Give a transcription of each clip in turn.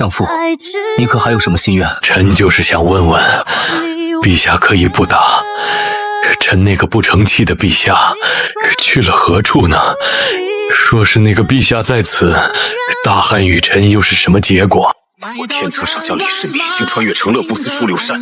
相父，你可还有什么心愿？臣就是想问问，陛下可以不打，臣那个不成器的陛下去了何处呢？若是那个陛下在此，大汉与臣又是什么结果？我天策上将李世民竟穿越成乐不思蜀流山，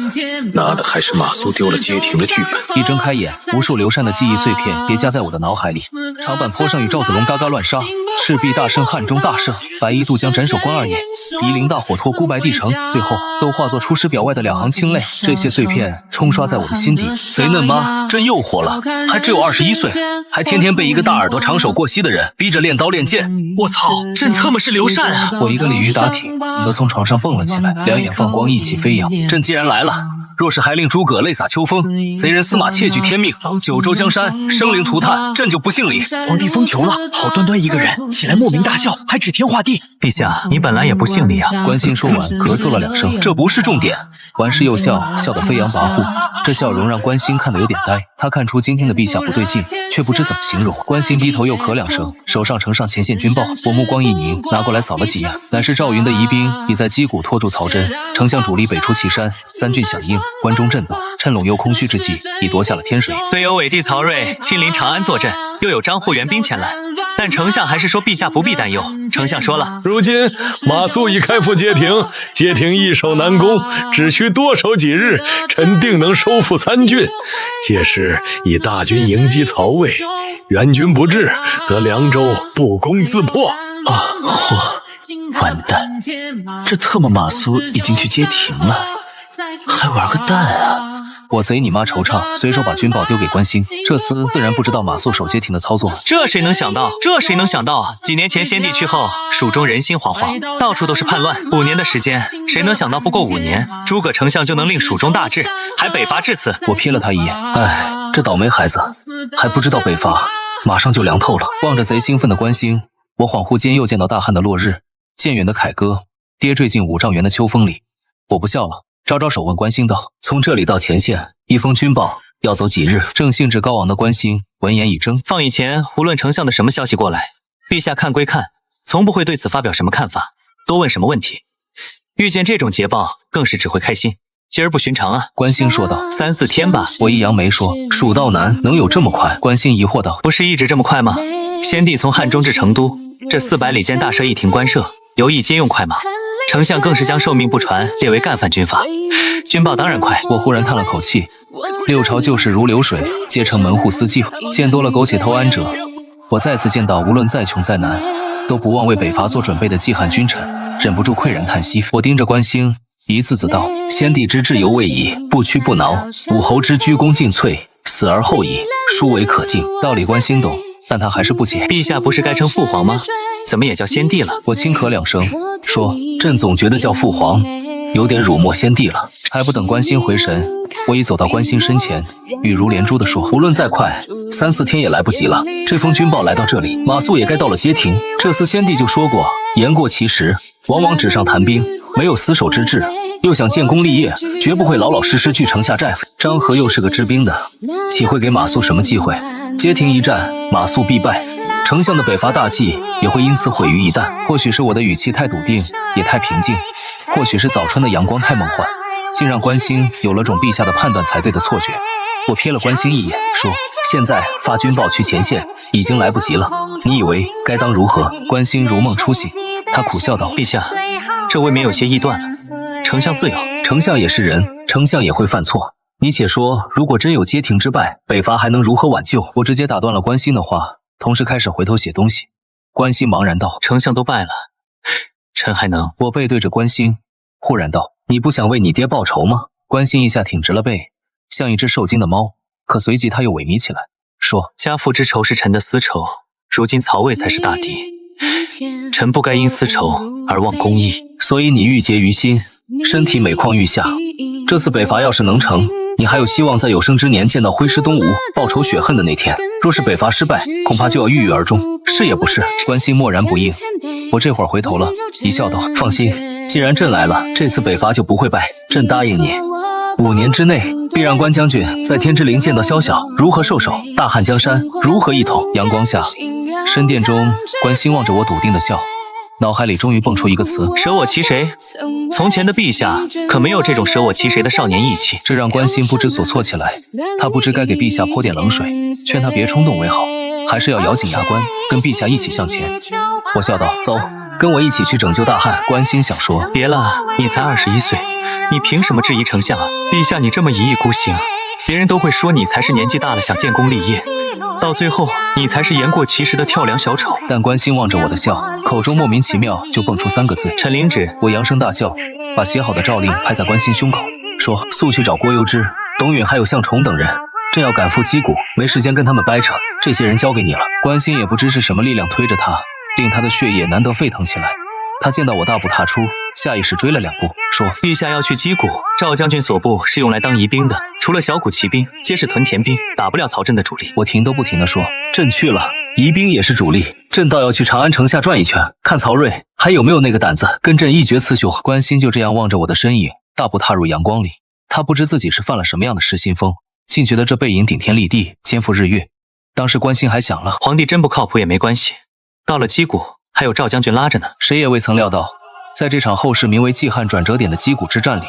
拿的还是马谡丢了街亭的剧本。一睁开眼，无数刘禅的记忆碎片叠加在我的脑海里。长坂坡上与赵子龙嘎嘎乱杀，赤壁大胜汉中大胜，白衣渡江斩首关二爷，夷陵大火拖孤白帝城，最后都化作出师表外的两行清泪。这些碎片冲刷在我的心底。贼嫩妈真又火了，还只有21岁，还天天被一个大耳朵长手过膝的人逼着练刀练剑。我操，真他妈是刘禅啊！我一个鲤鱼打挺，猛地从床上蹦了起来，两眼放光，意气飞扬。朕既然来了，若是还令诸葛泪洒秋风，贼人司马窃据天命，九州江山生灵涂炭，朕就不姓李。皇帝封囚了，好端端一个人起来莫名大笑，还指天画地。陛下，你本来也不姓李啊！关心说完，咳嗽了2声。这不是重点。完事又笑，笑得飞扬跋扈。这笑容让关心看得有点呆。他看出今天的陛下不对劲，却不知怎么形容。关心低头又咳2声，手上呈上前线军报。我目光一凝，拿过来扫了几眼，乃是赵云的疑兵已在击鼓拖住曹真，丞相主力北出祁山，3郡响应，关中震动。趁陇右空虚之际，已夺下了天水。虽有伪帝曹睿亲临长安坐镇，又有张护援兵前来，但丞相还是说陛下不必担忧。丞相说了，如今马谡已开赴街亭，街亭易守难攻，只需多守几日，臣定能收复3郡。届时以大军迎击曹魏，援军不至，则凉州不攻自破。完蛋，这特么马谡已经去街亭了，还玩个蛋啊！我贼你妈惆怅，随手把军报丢给关心。这厮自然不知道马谡守街亭的操作。这谁能想到？啊！几年前先帝去后，蜀中人心惶惶，到处都是叛乱。5年的时间，谁能想到不过5年，诸葛丞相就能令蜀中大治，还北伐至此？我瞥了他一眼，哎，这倒霉孩子，还不知道北伐，马上就凉透了。望着贼兴奋的关心，我恍惚间又见到大汉的落日，渐远的凯歌，跌坠进5丈原的秋风里。我不笑了。招招手问关心道：“从这里到前线，一封军报要走几日？”正兴致高昂的关心闻言一怔：“放以前，无论丞相的什么消息过来，陛下看归看，从不会对此发表什么看法，多问什么问题。遇见这种捷报，更是只会开心。今儿不寻常啊！”关心说道：“3、4天吧。”我一扬眉说：“蜀道难，能有这么快？”关心疑惑道：“不是一直这么快吗？先帝从汉中至成都，这400里间大设一亭官舍，游艺皆用快马。丞相更是将受命不传列为干犯军法，军报当然快。”我忽然叹了口气，六朝旧事如流水，皆成门户私计。见多了苟且偷安者，我再次见到无论再穷再难，都不忘为北伐做准备的季汉君臣，忍不住喟然叹息。我盯着关兴，一字字道：“先帝之志犹未已，不屈不挠；武侯之居功尽瘁，死而后已，殊为可敬。”道理关心懂，但他还是不解。陛下不是该称父皇吗？怎么也叫先帝了？我轻咳2声，说：“朕总觉得叫父皇有点辱没先帝了。”还不等关心回神，我已走到关心身前，语如连珠地说：“无论再快，3、4天也来不及了。这封军报来到这里，马谡也该到了街亭。这厮先帝就说过，言过其实，往往纸上谈兵，没有死守之志。又想建功立业，绝不会老老实实据城下寨府。张合又是个知兵的，岂会给马谡什么机会？街亭一战，马谡必败。丞相的北伐大计也会因此毁于一旦。或许是我的语气太笃定，也太平静；或许是早春的阳光太梦幻，竟让关心有了种陛下的判断才对的错觉。我瞥了关心一眼，说：“现在发军报去前线，已经来不及了。你以为该当如何？”关心如梦初醒，他苦笑道：“陛下，这未免有些臆断了。丞相自有，丞相也是人，丞相也会犯错。你且说，如果真有街亭之败，北伐还能如何挽救？”我直接打断了关心的话，同时开始回头写东西。关心茫然道：“丞相都败了，臣还能……”我背对着关心，忽然道：“你不想为你爹报仇吗？”关心一下挺直了背，像一只受惊的猫，可随即他又萎靡起来，说：“家父之仇是臣的私仇，如今曹魏才是大敌，臣不该因私仇而忘公义。所以你郁结于心，身体每况愈下。这次北伐要是能成，你还有希望在有生之年见到挥师东吴，报仇雪恨的那天。若是北伐失败，恐怕就要郁郁而终，是也不是？”关心默然不应。我这会儿回头了，一笑道：“放心，既然朕来了，这次北伐就不会败。朕答应你，5年之内必让关将军在天之灵见到宵小如何受首，大汉江山如何一统。”阳光下，深殿中，关心望着我笃定的笑，脑海里终于蹦出一个词：舍我其谁。从前的陛下可没有这种舍我其谁的少年义气，这让关心不知所措起来。他不知该给陛下泼点冷水，劝他别冲动为好，还是要咬紧牙关，跟陛下一起向前。我笑道：走，跟我一起去拯救大汉。关心想说：别了，你才21岁，你凭什么质疑丞相？陛下你这么一意孤行，别人都会说你才是年纪大了想建功立业，到最后你才是言过其实的跳梁小丑。但关心望着我的笑，口中莫名其妙就蹦出3个字：臣领旨。我扬声大笑，把写好的诏令拍在关心胸口，说：速去找郭攸之、董允还有向崇等人，正要赶赴击鼓，没时间跟他们掰扯，这些人交给你了。关心也不知是什么力量推着他，令他的血液难得沸腾起来。他见到我大步踏出，下意识追了2步，说：陛下要去击鼓，赵将军所部是用来当疑兵的，除了小股骑兵，皆是屯田兵，打不了曹真的主力。我停都不停地说：朕去了，疑兵也是主力，朕倒要去长安城下转一圈，看曹睿还有没有那个胆子跟朕一决雌雄。关心就这样望着我的身影，大步踏入阳光里。他不知自己是犯了什么样的失心疯，竟觉得这背影顶天立地，肩负日月。当时关心还想了，皇帝真不靠谱也没关系，到了击鼓还有赵将军拉着呢。谁也未曾料到，在这场后世名为季汉转折点的击鼓之战里，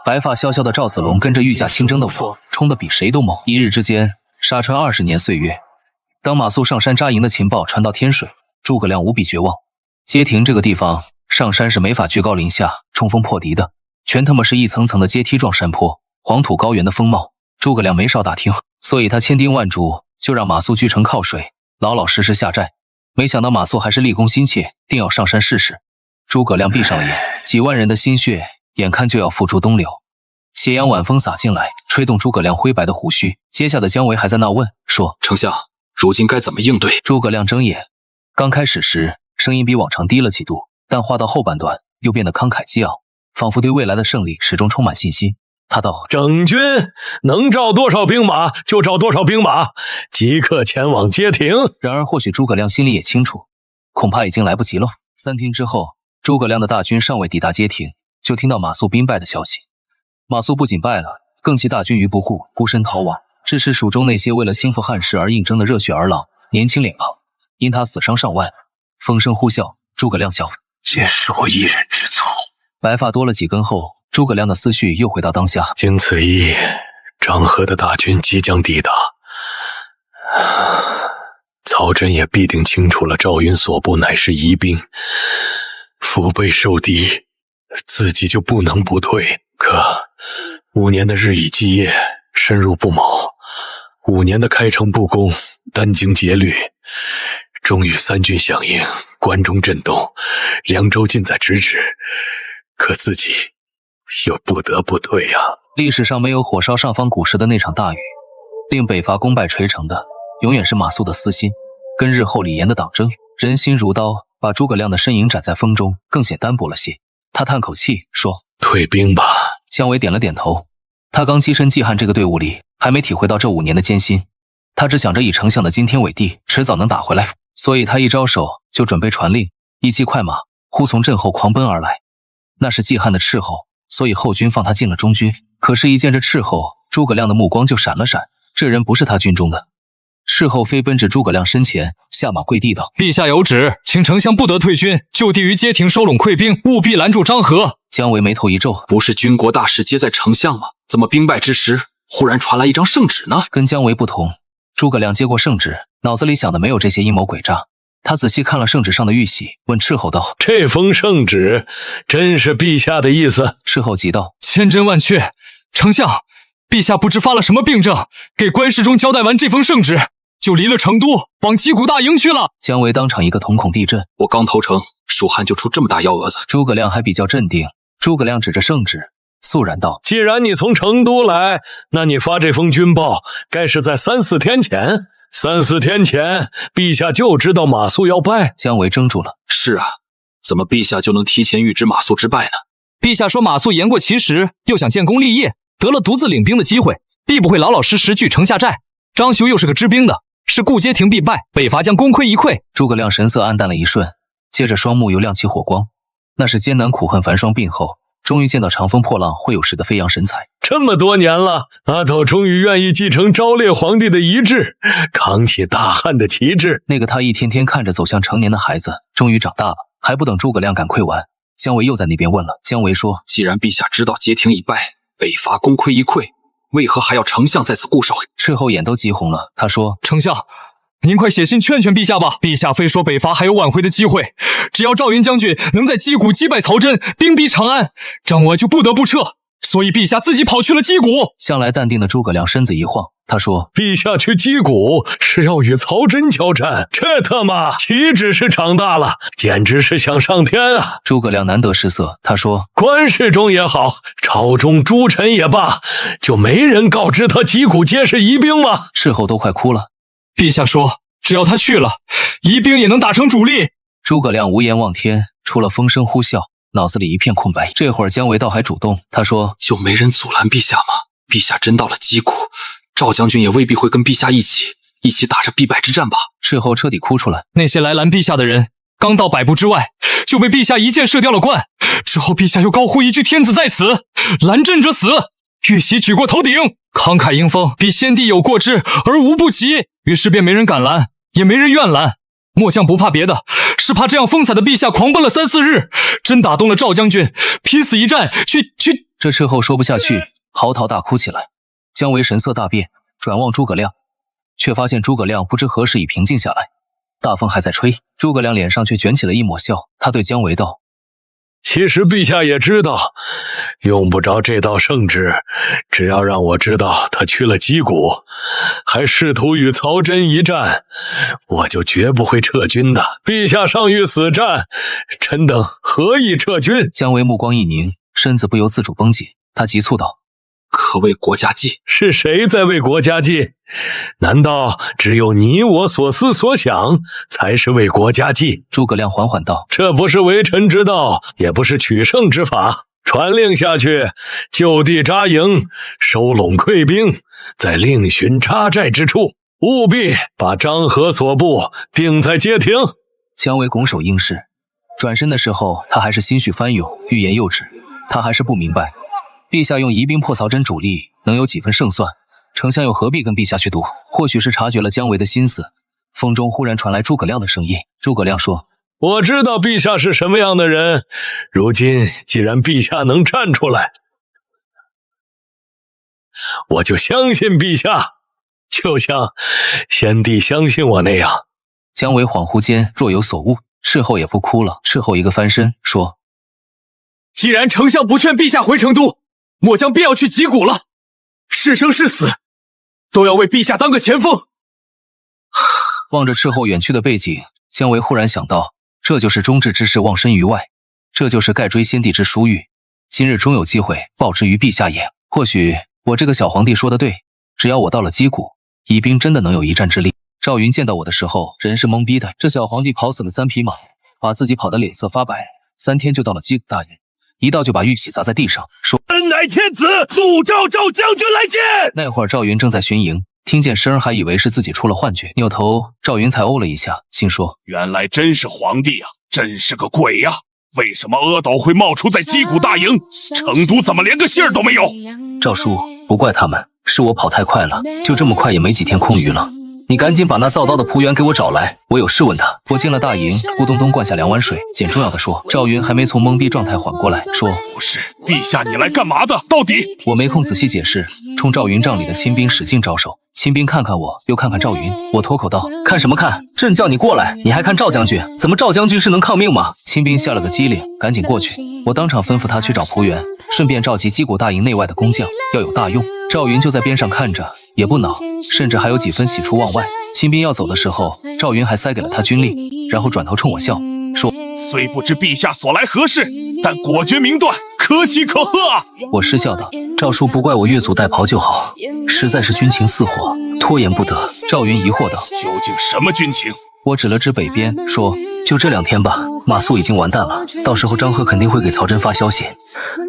白发萧萧的赵子龙跟着御驾亲征的我，冲得比谁都猛。一日之间，杀穿20年岁月。当马谡上山扎营的情报传到天水，诸葛亮无比绝望。街亭这个地方，上山是没法居高临下冲锋破敌的，全他妈是一层层的阶梯状山坡，黄土高原的风貌，诸葛亮没少打听，所以他千叮万嘱，就让马谡居城靠水，老老实实下寨。没想到马谡还是立功心切，定要上山试试。诸葛亮闭上了眼，几万人的心血眼看就要付诸东流。斜阳晚风洒进来，吹动诸葛亮灰白的胡须。阶下的姜维还在那问说：丞相，如今该怎么应对？诸葛亮睁眼，刚开始时声音比往常低了几度，但话到后半段又变得慷慨激昂，仿佛对未来的胜利始终充满信心。他道：整军能召多少兵马就召多少兵马，即刻前往街亭。然而或许诸葛亮心里也清楚，恐怕已经来不及了。3天之后，诸葛亮的大军尚未抵达街亭，就听到马谡兵败的消息。马谡不仅败了，更弃大军于不顾，孤身逃亡，致使蜀中那些为了兴复汉室而应征的热血儿郎年轻脸庞，因他死伤上万，风声呼啸。诸葛亮笑：皆是我一人之错。白发多了几根后，诸葛亮的思绪又回到当下。经此一夜，张合的大军即将抵达，曹真也必定清楚了赵云所部乃是疑兵，腹背受敌，自己就不能不退。可5年的日以继夜，深入不卯，5年的开诚布公，殚精竭虑，终于3军响应，关中震动，凉州近在咫尺，可自己又不得不退啊！历史上没有火烧上方谷时的那场大雨，令北伐功败垂成的，永远是马谡的私心，跟日后李严的党争。人心如刀，把诸葛亮的身影斩在风中，更显单薄了些。他叹口气说：退兵吧。姜维点了点头。他刚跻身季汉这个队伍里，还没体会到这5年的艰辛。他只想着以丞相的惊天伟地，迟早能打回来，所以他一招手就准备传令，一骑快马忽从阵后狂奔而来。那是季汉的斥候，所以后军放他进了中军。可是，一见这斥候，诸葛亮的目光就闪了闪，这人不是他军中的。斥候飞奔至诸葛亮身前，下马跪地道：陛下有旨，请丞相不得退军，就地于街亭收拢溃兵，务必拦住张合。姜维眉头一皱，不是军国大事皆在丞相吗？怎么兵败之时，忽然传来一张圣旨呢？跟姜维不同，诸葛亮接过圣旨，脑子里想的没有这些阴谋诡诈。他仔细看了圣旨上的玉玺，问斥候道：这封圣旨真是陛下的意思？斥候急道：千真万确，丞相，陛下不知发了什么病症，给关世忠交代完这封圣旨，就离了成都，往击鼓大营去了。姜维当场一个瞳孔地震，我刚投诚，蜀汉就出这么大幺蛾子。诸葛亮还比较镇定。诸葛亮指着圣旨，肃然道：既然你从成都来，那你发这封军报，该是在3、4天前。3、4天前，陛下就知道马谡要败。姜维怔住了。是啊，怎么陛下就能提前预知马谡之败呢？陛下说马谡言过其实，又想建功立业，得了独自领兵的机会，必不会老老实实据城下寨。张修又是个知兵的，是顾街亭必败，北伐将功亏一篑。诸葛亮神色黯淡了一瞬，接着双目又亮起火光。那是艰难苦恨繁霜鬓后，终于见到长风破浪会有时的飞扬神采。这么多年了，阿斗终于愿意继承昭烈皇帝的遗志，扛起大汉的旗帜。那个他一天天看着走向成年的孩子，终于长大了。还不等诸葛亮赶馈完，姜维又在那边问了。姜维说：既然陛下知道街亭已败，北伐功亏一篑，为何还要丞相在此固守？斥候眼都急红了。他说：丞相，您快写信劝劝陛下吧。陛下非说北伐还有挽回的机会，只要赵云将军能在击鼓击败曹真，兵逼长安，张我就不得不撤。所以陛下自己跑去了击鼓。向来淡定的诸葛亮身子一晃，他说：陛下去击鼓是要与曹真交战，这他妈岂止是长大了，简直是想上天啊！诸葛亮难得失色，他说：关世忠也好，朝中诸臣也罢，就没人告知他击鼓皆是疑兵吗？斥候都快哭了。陛下说，只要他去了，疑兵也能打成主力。诸葛亮无言望天，除了风声呼啸，脑子里一片空白。这会儿姜维倒还主动，他说：就没人阻拦陛下吗？陛下真到了击鼓，赵将军也未必会跟陛下一起打着必败之战吧？斥候彻底哭出来。那些来拦陛下的人，刚到100步之外，就被陛下一箭射掉了冠。之后陛下又高呼一句天子在此，拦阵者死。玉玺举过头顶，慷慨迎风，比先帝有过之而无不及。于是便没人敢拦，也没人愿拦。末将不怕别的，是怕这样风采的陛下狂奔了3、4日，真打动了赵将军，拼死一战去。这斥候说不下去，嚎啕大哭起来。姜维神色大变，转望诸葛亮，却发现诸葛亮不知何时已平静下来。大风还在吹，诸葛亮脸上却卷起了一抹笑。他对姜维道：其实陛下也知道，用不着这道圣旨，只要让我知道他去了击鼓，还试图与曹真一战，我就绝不会撤军的。陛下上欲死战，臣等何以撤军？姜维目光一凝，身子不由自主绷紧，他急促道：可为国家计。是谁在为国家计？难道只有你我所思所想才是为国家计？诸葛亮缓缓道：这不是为臣之道，也不是取胜之法。传令下去，就地扎营，收拢溃兵，再另寻插寨之处，务必把张合所部定在街亭。姜维拱手应是，转身的时候，他还是心绪翻涌，欲言又止。他还是不明白，陛下用疑兵破曹真主力，能有几分胜算？丞相又何必跟陛下去赌？或许是察觉了姜维的心思，风中忽然传来诸葛亮的声音。诸葛亮说：我知道陛下是什么样的人，如今既然陛下能站出来，我就相信陛下，就像先帝相信我那样。姜维恍惚间若有所悟，斥候也不哭了。斥候一个翻身说：既然丞相不劝陛下回成都，末将便要去击鼓了。是生是死，都要为陛下当个前锋。望着斥候远去的背景，姜维忽然想到，这就是忠志之士忘身于外，这就是盖追先帝之殊遇。今日终有机会报之于陛下也。或许我这个小皇帝说的对，只要我到了击鼓，疑兵真的能有一战之力。赵云见到我的时候，人是懵逼的。这小皇帝跑死了3匹马，把自己跑得脸色发白，3天就到了击鼓大营，一到就把玉玺砸在地上，说：恩乃天子，速召赵将军来见。那会儿赵云正在巡营，听见声还以为是自己出了幻觉，扭头赵云才哦了一下，心说：原来真是皇帝啊，真是个鬼呀！为什么阿斗会冒出在击鼓大营？成都怎么连个信儿都没有？赵叔，不怪他们，是我跑太快了，就这么快也没几天空余了。你赶紧把那造刀的仆员给我找来，我有事问他。我进了大营，咕咚咚灌下2碗水，简重要的说。赵云还没从懵逼状态缓过来，说：不是，陛下你来干嘛的？到底……我没空仔细解释，冲赵云帐里的亲兵使劲招手。亲兵看看我，又看看赵云，我脱口道：看什么看？朕叫你过来，你还看赵将军？怎么赵将军是能抗命吗？亲兵下了个机灵，赶紧过去。我当场吩咐他去找仆员，顺便召集击鼓大营内外的工匠，要有大用。赵云就在边上看着，也不恼，甚至还有几分喜出望外。亲兵要走的时候，赵云还塞给了他军令，然后转头冲我笑，说：虽不知陛下所来何事，但果决明断，可喜可贺啊！我失笑道：赵叔不怪我越俎代庖就好，实在是军情似火，拖延不得。赵云疑惑道：究竟什么军情？我指了指北边，说：就这2天吧，马谡已经完蛋了，到时候张合肯定会给曹真发消息，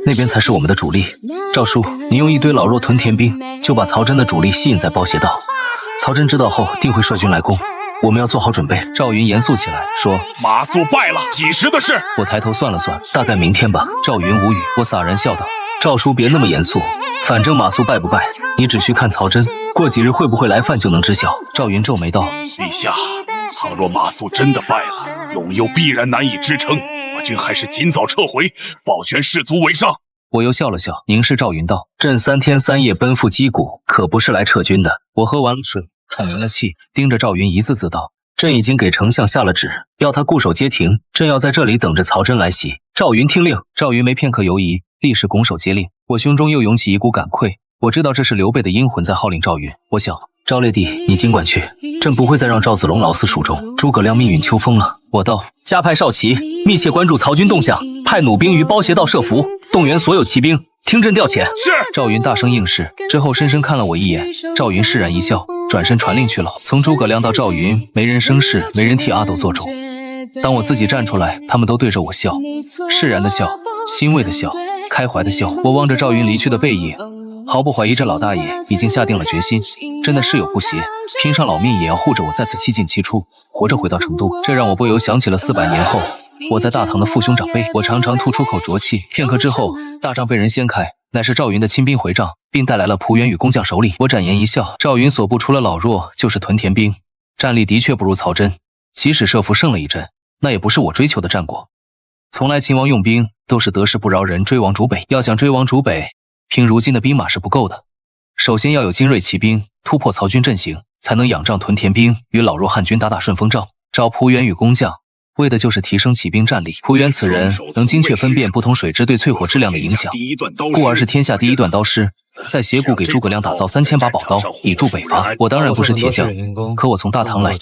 那边才是我们的主力。赵叔，你用一堆老弱屯田兵，就把曹真的主力吸引在包斜道，曹真知道后定会率军来攻，我们要做好准备。赵云严肃起来说：“马谡败了，几时的事？”我抬头算了算，大概明天吧。赵云无语，我洒然笑道：“赵叔别那么严肃，反正马谡败不败，你只需看曹真过几日会不会来犯就能知晓。”赵云皱眉道：“陛下，倘若马谡真的败了，陇右必然难以支撑，我军还是尽早撤回，保全士卒为上。”我又笑了笑，凝视赵云道：“朕3天3夜奔赴击鼓，可不是来撤军的。”我喝完了水，喘匀了气，盯着赵云一字字道：“朕已经给丞相下了旨，要他固守街亭，朕要在这里等着曹真来袭。”赵云听令。赵云没片刻犹疑，立时拱手接令。我胸中又涌起一股感愧，我知道这是刘备的阴魂在号令赵云。我想，赵烈弟，你尽管去，朕不会再让赵子龙劳死蜀中。诸葛亮命运秋风了。我道：“加派少骑，密切关注曹军动向，派弩兵于包斜道设伏，动员所有骑兵，听朕调遣。”是。赵云大声应是，之后深深看了我一眼。赵云释然一笑，转身传令去了。从诸葛亮到赵云，没人生事，没人替阿斗做主。当我自己站出来，他们都对着我笑，释然的笑，欣慰的笑，开怀的笑。我望着赵云离去的背影，毫不怀疑这老大爷已经下定了决心，真的事有不协，拼上老命也要护着我再次七进七出，活着回到成都。这让我不由想起了400年后我在大唐的父兄长辈。我长长吐出口浊气，片刻之后，大帐被人掀开，乃是赵云的亲兵回帐，并带来了蒲元与工匠手里。我展颜一笑，赵云所部除了老弱就是屯田兵，战力的确不如曹真，即使设伏胜了一阵，那也不是我追求的战果。从来秦王用兵都是得势不饶人，追王逐北。要想追王逐北，凭如今的兵马是不够的，首先要有精锐骑兵突破曹军阵型，才能仰仗屯田兵与老弱汉军打顺风仗。找蒲元与工匠，为的就是提升骑兵战力。蒲元此人能精确分辨不同水质对淬火质量的影响，故而是天下第一断刀师。在斜谷给诸葛亮打造3000把宝刀，以助北伐。我当然不是铁匠，可我从大唐来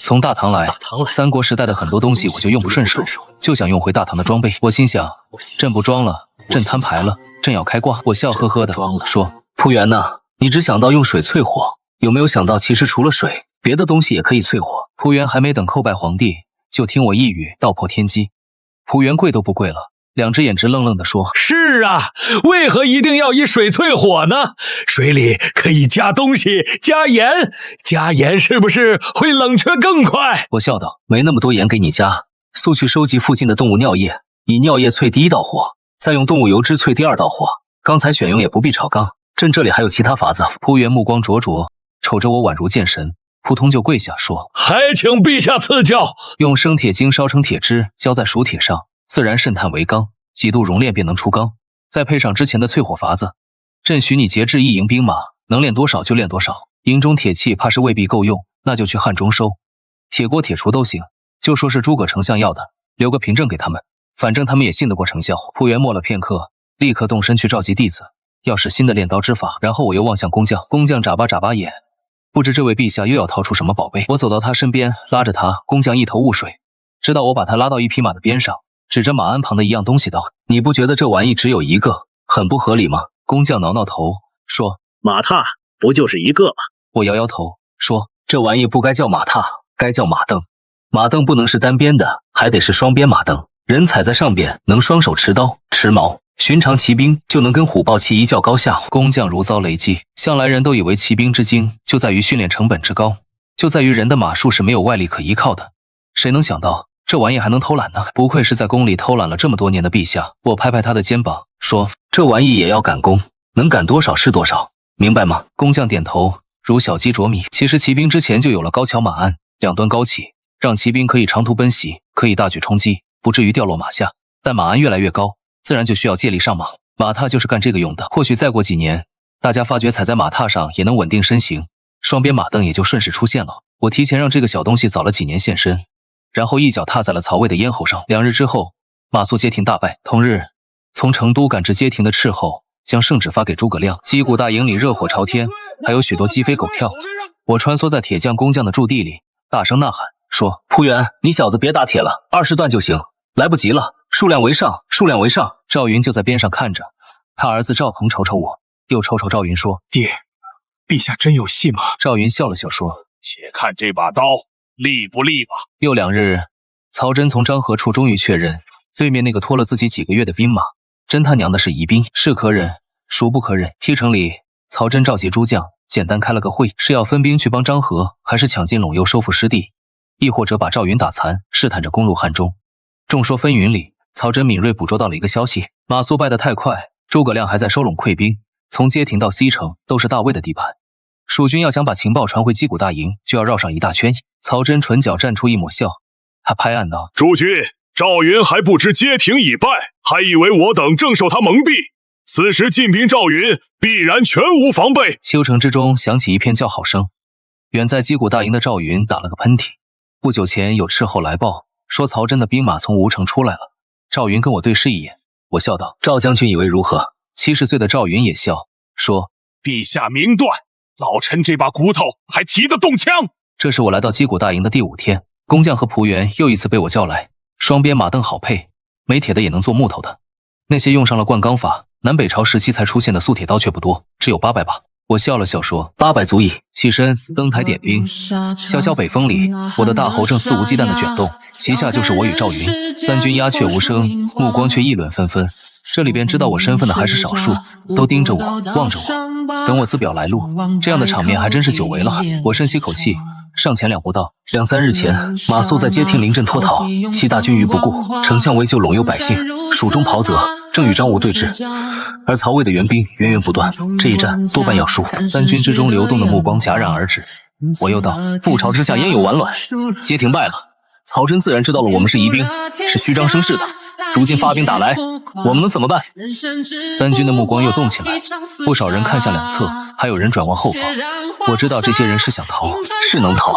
三国时代的很多东西我就用不顺手，就想用回大唐的装备。我心想，朕不装了，朕摊牌了，朕要开挂。我笑呵呵的说：“蒲元呐，你只想到用水淬火，有没有想到其实除了水，别的东西也可以淬火？”蒲元还没等叩拜皇帝，就听我一语道破天机。蒲元跪都不跪了，两只眼直愣愣地说：“是啊，为何一定要以水淬火呢？水里可以加东西，加盐，加盐是不是会冷却更快？”我笑道：“没那么多盐给你加，速去收集附近的动物尿液，以尿液淬第1道火，再用动物油脂淬第2道火。刚才选用也不必炒缸，朕这里还有其他法子。”蒲元目光灼灼，瞅着我宛如见神，扑通就跪下说：“还请陛下赐教。”用生铁精烧成铁汁，浇在熟铁上，自然渗碳为钢，几度熔炼便能出钢，再配上之前的淬火法子，朕许你节制1营兵马，能练多少就练多少。营中铁器怕是未必够用，那就去汉中收，铁锅铁锄都行，就说是诸葛丞相要的，留个凭证给他们，反正他们也信得过丞相。蒲元默了片刻，立刻动身去召集弟子，要使新的练刀之法。然后我又望向工匠，工匠眨巴眨巴眼，不知这位陛下又要掏出什么宝贝。我走到他身边，拉着他，工匠一头雾水，直到我把他拉到一匹马的边上，指着马鞍旁的一样东西道：“你不觉得这玩意只有一个，很不合理吗？”工匠挠挠头说：“马踏不就是一个吗？”我摇摇头说：“这玩意不该叫马踏，该叫马镫。马镫不能是单边的，还得是双边马镫，人踩在上边能双手持刀持矛，寻常骑兵就能跟虎豹骑一较高下。”工匠如遭雷击，向来人都以为骑兵之精就在于训练成本之高，就在于人的马术是没有外力可依靠的，谁能想到这玩意还能偷懒呢？不愧是在宫里偷懒了这么多年的陛下。我拍拍他的肩膀说：“这玩意也要赶工，能赶多少是多少，明白吗？”工匠点头，如小鸡啄米。其实骑兵之前就有了高桥马鞍，两端高起，让骑兵可以长途奔袭，可以大举冲击，不至于掉落马下。但马鞍越来越高，自然就需要借力上马，马踏就是干这个用的。或许再过几年，大家发觉踩在马踏上也能稳定身形，双边马镫也就顺势出现了。我提前让这个小东西早了几年现身，然后一脚踏在了曹魏的咽喉上。2日之后，马谡街亭大败。同日，从成都赶至街亭的斥候将圣旨发给诸葛亮。击鼓大营里热火朝天，还有许多鸡飞狗跳。我穿梭在铁匠工匠的驻地里，大声呐喊说：“蒲元，你小子别打铁了，20段就行，来不及了，数量为上，数量为上。”赵云就在边上看着，他儿子赵鹏瞅瞅我，又瞅瞅赵云说：“爹，陛下真有戏吗？”赵云笑了笑说：“且看这把刀利不利吧。”又2日，曹真从漳河处终于确认，对面那个拖了自己几个月的兵马，真他娘的是疑兵，是可忍，孰不可忍。邳城里，曹真召集诸将，简单开了个会，是要分兵去帮漳河，还是抢进陇右收复失地？亦或者把赵云打残，试探着攻入汉中。众说纷纭里，曹真敏锐捕捉到了一个消息：马谡败得太快，诸葛亮还在收拢溃兵，从街亭到西城都是大魏的地盘。蜀军要想把情报传回击鼓大营，就要绕上一大圈。曹真唇角绽出一抹笑，他拍案道：诸君，赵云还不知街亭已败，还以为我等正受他蒙蔽。此时进兵赵云，必然全无防备。修城之中响起一片叫好声。远在击鼓大营的赵云打了个喷嚏。不久前有斥候来报，说曹真的兵马从吴城出来了。赵云跟我对视一眼，我笑道：赵将军以为如何？70岁的赵云也笑，说：陛下明断，老臣这把骨头还提得动枪。这是我来到击鼓大营的第5天，工匠和仆员又一次被我叫来，双边马镫好配，没铁的也能做木头的。那些用上了灌钢法，南北朝时期才出现的素铁刀却不多，只有800把。我笑了笑说：800足矣。起身登台点兵，萧萧北风里，我的大喉正肆无忌惮地卷动，旗下就是我与赵云。三军鸦雀无声，目光却议论纷纷。这里边知道我身份的还是少数，都盯着我，望着我，等我自表来路。这样的场面还真是久违了。我深吸口气，上前2步道：2、3日前，马谡在街亭临阵脱逃，其大军于不顾，丞相为救陇右百姓，蜀中袍泽正与张武对峙，而曹魏的援兵源源不断，这一战多半要输。三军之中流动的目光戛然而止。我又道：覆巢之下焉有完卵？街亭败了，曹真自然知道了我们是疑兵，是虚张声势的。如今发兵打来，我们能怎么办？三军的目光又动起来，不少人看向两侧，还有人转望后方。我知道这些人是想逃，是能逃，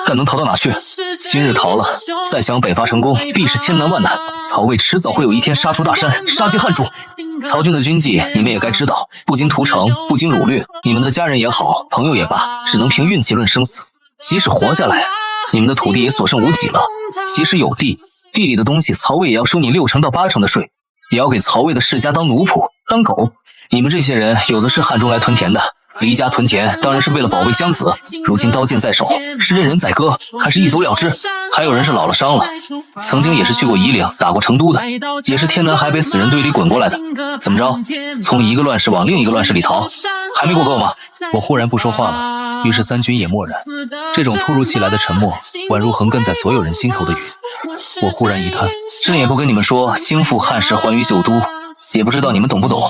但能逃到哪去？今日逃了，再想北伐成功，必是千难万难。曹魏迟早会有一天杀出大山，杀进汉中。曹军的军纪你们也该知道，不经屠城，不经掳掠，你们的家人也好，朋友也罢，只能凭运气论生死。即使活下来，你们的土地也所剩无几了。即使有地，地里的东西曹魏也要收你60%到80%的税，也要给曹魏的世家当奴仆当狗。你们这些人有的是汉中来屯田的，离家屯田当然是为了保卫乡子，如今刀剑在手，是任人宰割还是一走了之？还有人是老了伤了，曾经也是去过夷陵打过成都的，也是天南海北死人堆里滚过来的。怎么着，从一个乱世往另一个乱世里逃，还没过够吗？我忽然不说话了，于是三军也默然。这种突如其来的沉默，宛如横亘在所有人心头的云。我忽然一叹，朕也不跟你们说兴复汉室，还于旧都，也不知道你们懂不懂。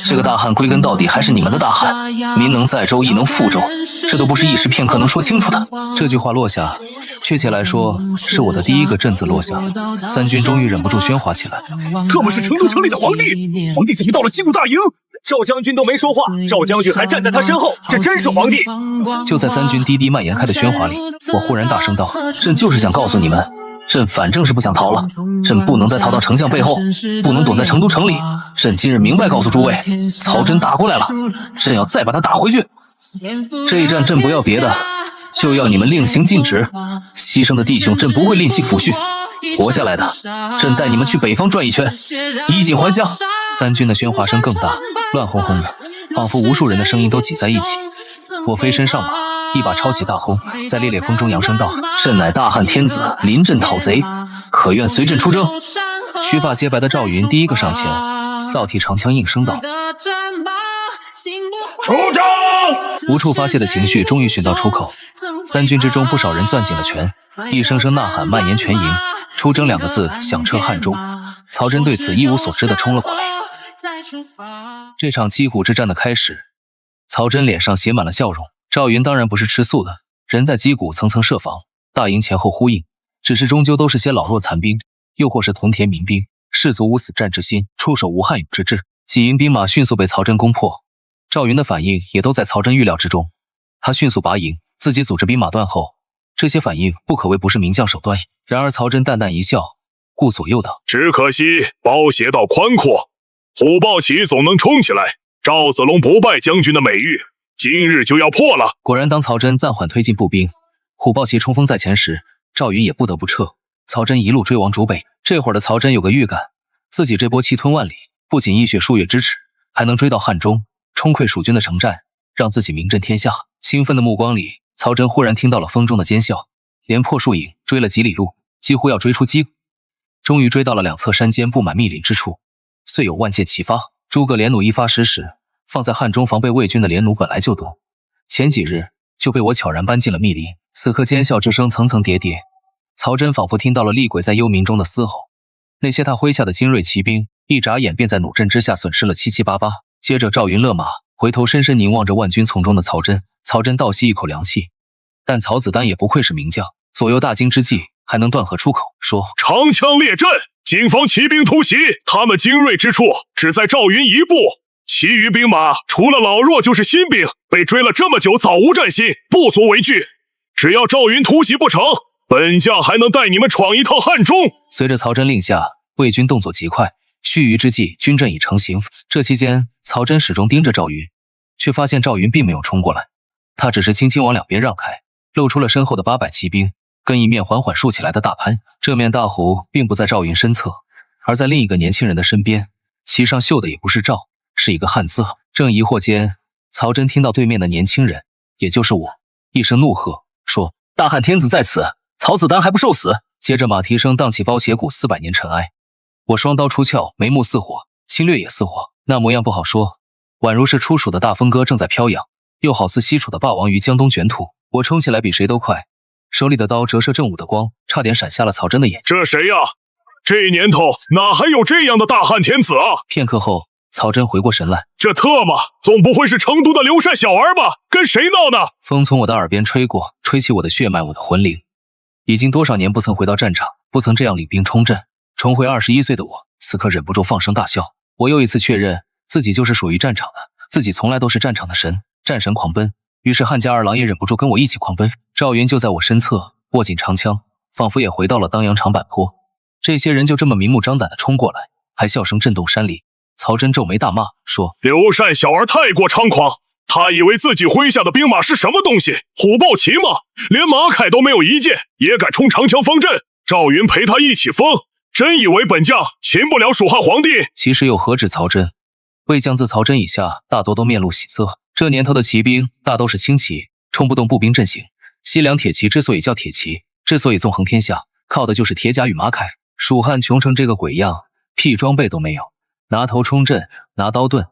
这个大汉归根到底还是你们的大汉，民能载舟，亦能覆舟，这都不是一时片刻能说清楚的。这句话落下，确切来说是我的第一个镇字落下。三军终于忍不住喧哗起来。特么是成都城里的皇帝，皇帝怎么到了击鼓大营？赵将军都没说话，赵将军还站在他身后，这真是皇帝。就在三军低低蔓延开的喧哗里，我忽然大声道：朕就是想告诉你们，朕反正是不想逃了，朕不能再逃到丞相背后，不能躲在成都城里。朕今日明白告诉诸位，曹真打过来了，朕要再把他打回去。这一战朕不要别的，就要你们令行禁止，牺牲的弟兄朕不会吝惜抚恤，活下来的朕带你们去北方转一圈，衣锦还乡。三军的喧哗声更大，乱哄哄的，仿佛无数人的声音都挤在一起。我飞身上马，一把抄起大轰，在烈烈风中扬声道：朕乃大汉天子，临阵讨贼，可愿随朕出征？须发皆白的赵云第一个上前，倒提长枪应声道：出征！无处发泄的情绪终于寻到出口，三军之中不少人攥紧了拳，一声声呐喊蔓延全营，出征2个字响彻汉中。曹真对此一无所知地冲了过来。这场击鼓之战的开始，曹真脸上写满了笑容。赵云当然不是吃素的，人在击鼓层层设防，大营前后呼应，只是终究都是些老弱残兵，又或是屯田民兵，士卒无死战之心，出手无汉勇之志。几营兵马迅速被曹真攻破，赵云的反应也都在曹真预料之中。他迅速拔营，自己组织兵马断后，这些反应不可谓不是名将手段。然而曹真淡淡一笑，顾左右道：只可惜包斜道宽阔，虎豹骑总能冲起来，赵子龙不败将军的美誉今日就要破了。果然，当曹真暂缓推进步兵，虎豹骑冲锋在前时，赵云也不得不撤。曹真一路追往主北，这会儿的曹真有个预感，自己这波气吞万里，不仅一雪数月之耻，还能追到汉中，冲溃蜀军的城寨，让自己名震天下。兴奋的目光里，曹真忽然听到了风中的尖啸，连破数营追了几里路，几乎要追出击鼓，终于追到了两侧山间布满密林之处。遂有万箭齐发，诸葛连弩一发实时，放在汉中防备魏军的连弩本来就多，前几日就被我悄然搬进了密林。此刻尖啸之声层层叠叠，曹真仿佛听到了厉鬼在幽冥中的嘶吼。那些他麾下的精锐骑兵，一眨眼便在弩阵之下损失了七七八八。接着赵云勒马，回头深深凝望着万军丛中的曹真。曹真倒吸一口凉气，但曹子丹也不愧是名将，左右大惊之际，还能断喝出口，说：长枪列阵，谨防骑兵突袭。他们精锐之处只在赵云一步，其余兵马除了老弱就是新兵，被追了这么久，早无战心，不足为惧。只要赵云突袭不成，本将还能带你们闯一趟汉中。随着曹真令下，魏军动作极快，须臾之际，军阵已成型。这期间，曹真始终盯着赵云，却发现赵云并没有冲过来，他只是轻轻往两边让开，露出了身后的800骑兵，跟一面缓缓竖起来的大潘。这面大湖并不在赵云身侧，而在另一个年轻人的身边，其上绣的也不是赵，是一个汉字。正疑惑间，曹真听到对面的年轻人，也就是我，一声怒喝，说：大汉天子在此，曹子丹还不受死！接着马蹄声荡起包斜谷400年尘埃。我双刀出鞘，眉目似火，侵略也似火，那模样不好说，宛如是初蜀的大风歌正在飘扬，又好似西楚的霸王于江东卷土。我冲起来比谁都快，手里的刀折射正午的光，差点闪瞎了曹真的眼。这谁呀？这年头哪还有这样的大汉天子啊？片刻后，曹真回过神来，这特么总不会是成都的刘禅小儿吧？跟谁闹呢？风从我的耳边吹过，吹起我的血脉，我的魂灵。已经多少年不曾回到战场，不曾这样领兵冲阵，重回21岁的我，此刻忍不住放声大笑。我又一次确认自己就是属于战场的，自己从来都是战场的神，战神狂奔。于是汉家二郎也忍不住跟我一起狂奔。赵云就在我身侧，握紧长枪，仿佛也回到了当阳长坂坡。这些人就这么明目张胆地冲过来，还笑声震动山林。曹真皱眉大骂，说：刘禅小儿太过猖狂，他以为自己麾下的兵马是什么东西？虎豹骑吗？连马铠都没有一件，也敢冲长枪方阵？赵云陪他一起疯，真以为本将擒不了蜀汉皇帝？其实又何止曹真，魏将自曹真以下，大多都面露喜色。这年头的骑兵大都是轻骑，冲不动步兵阵型。西凉铁骑之所以叫铁骑，之所以纵横天下，靠的就是铁甲与马铠。蜀汉穷成这个鬼样，屁装备都没有，拿头冲阵，拿刀盾。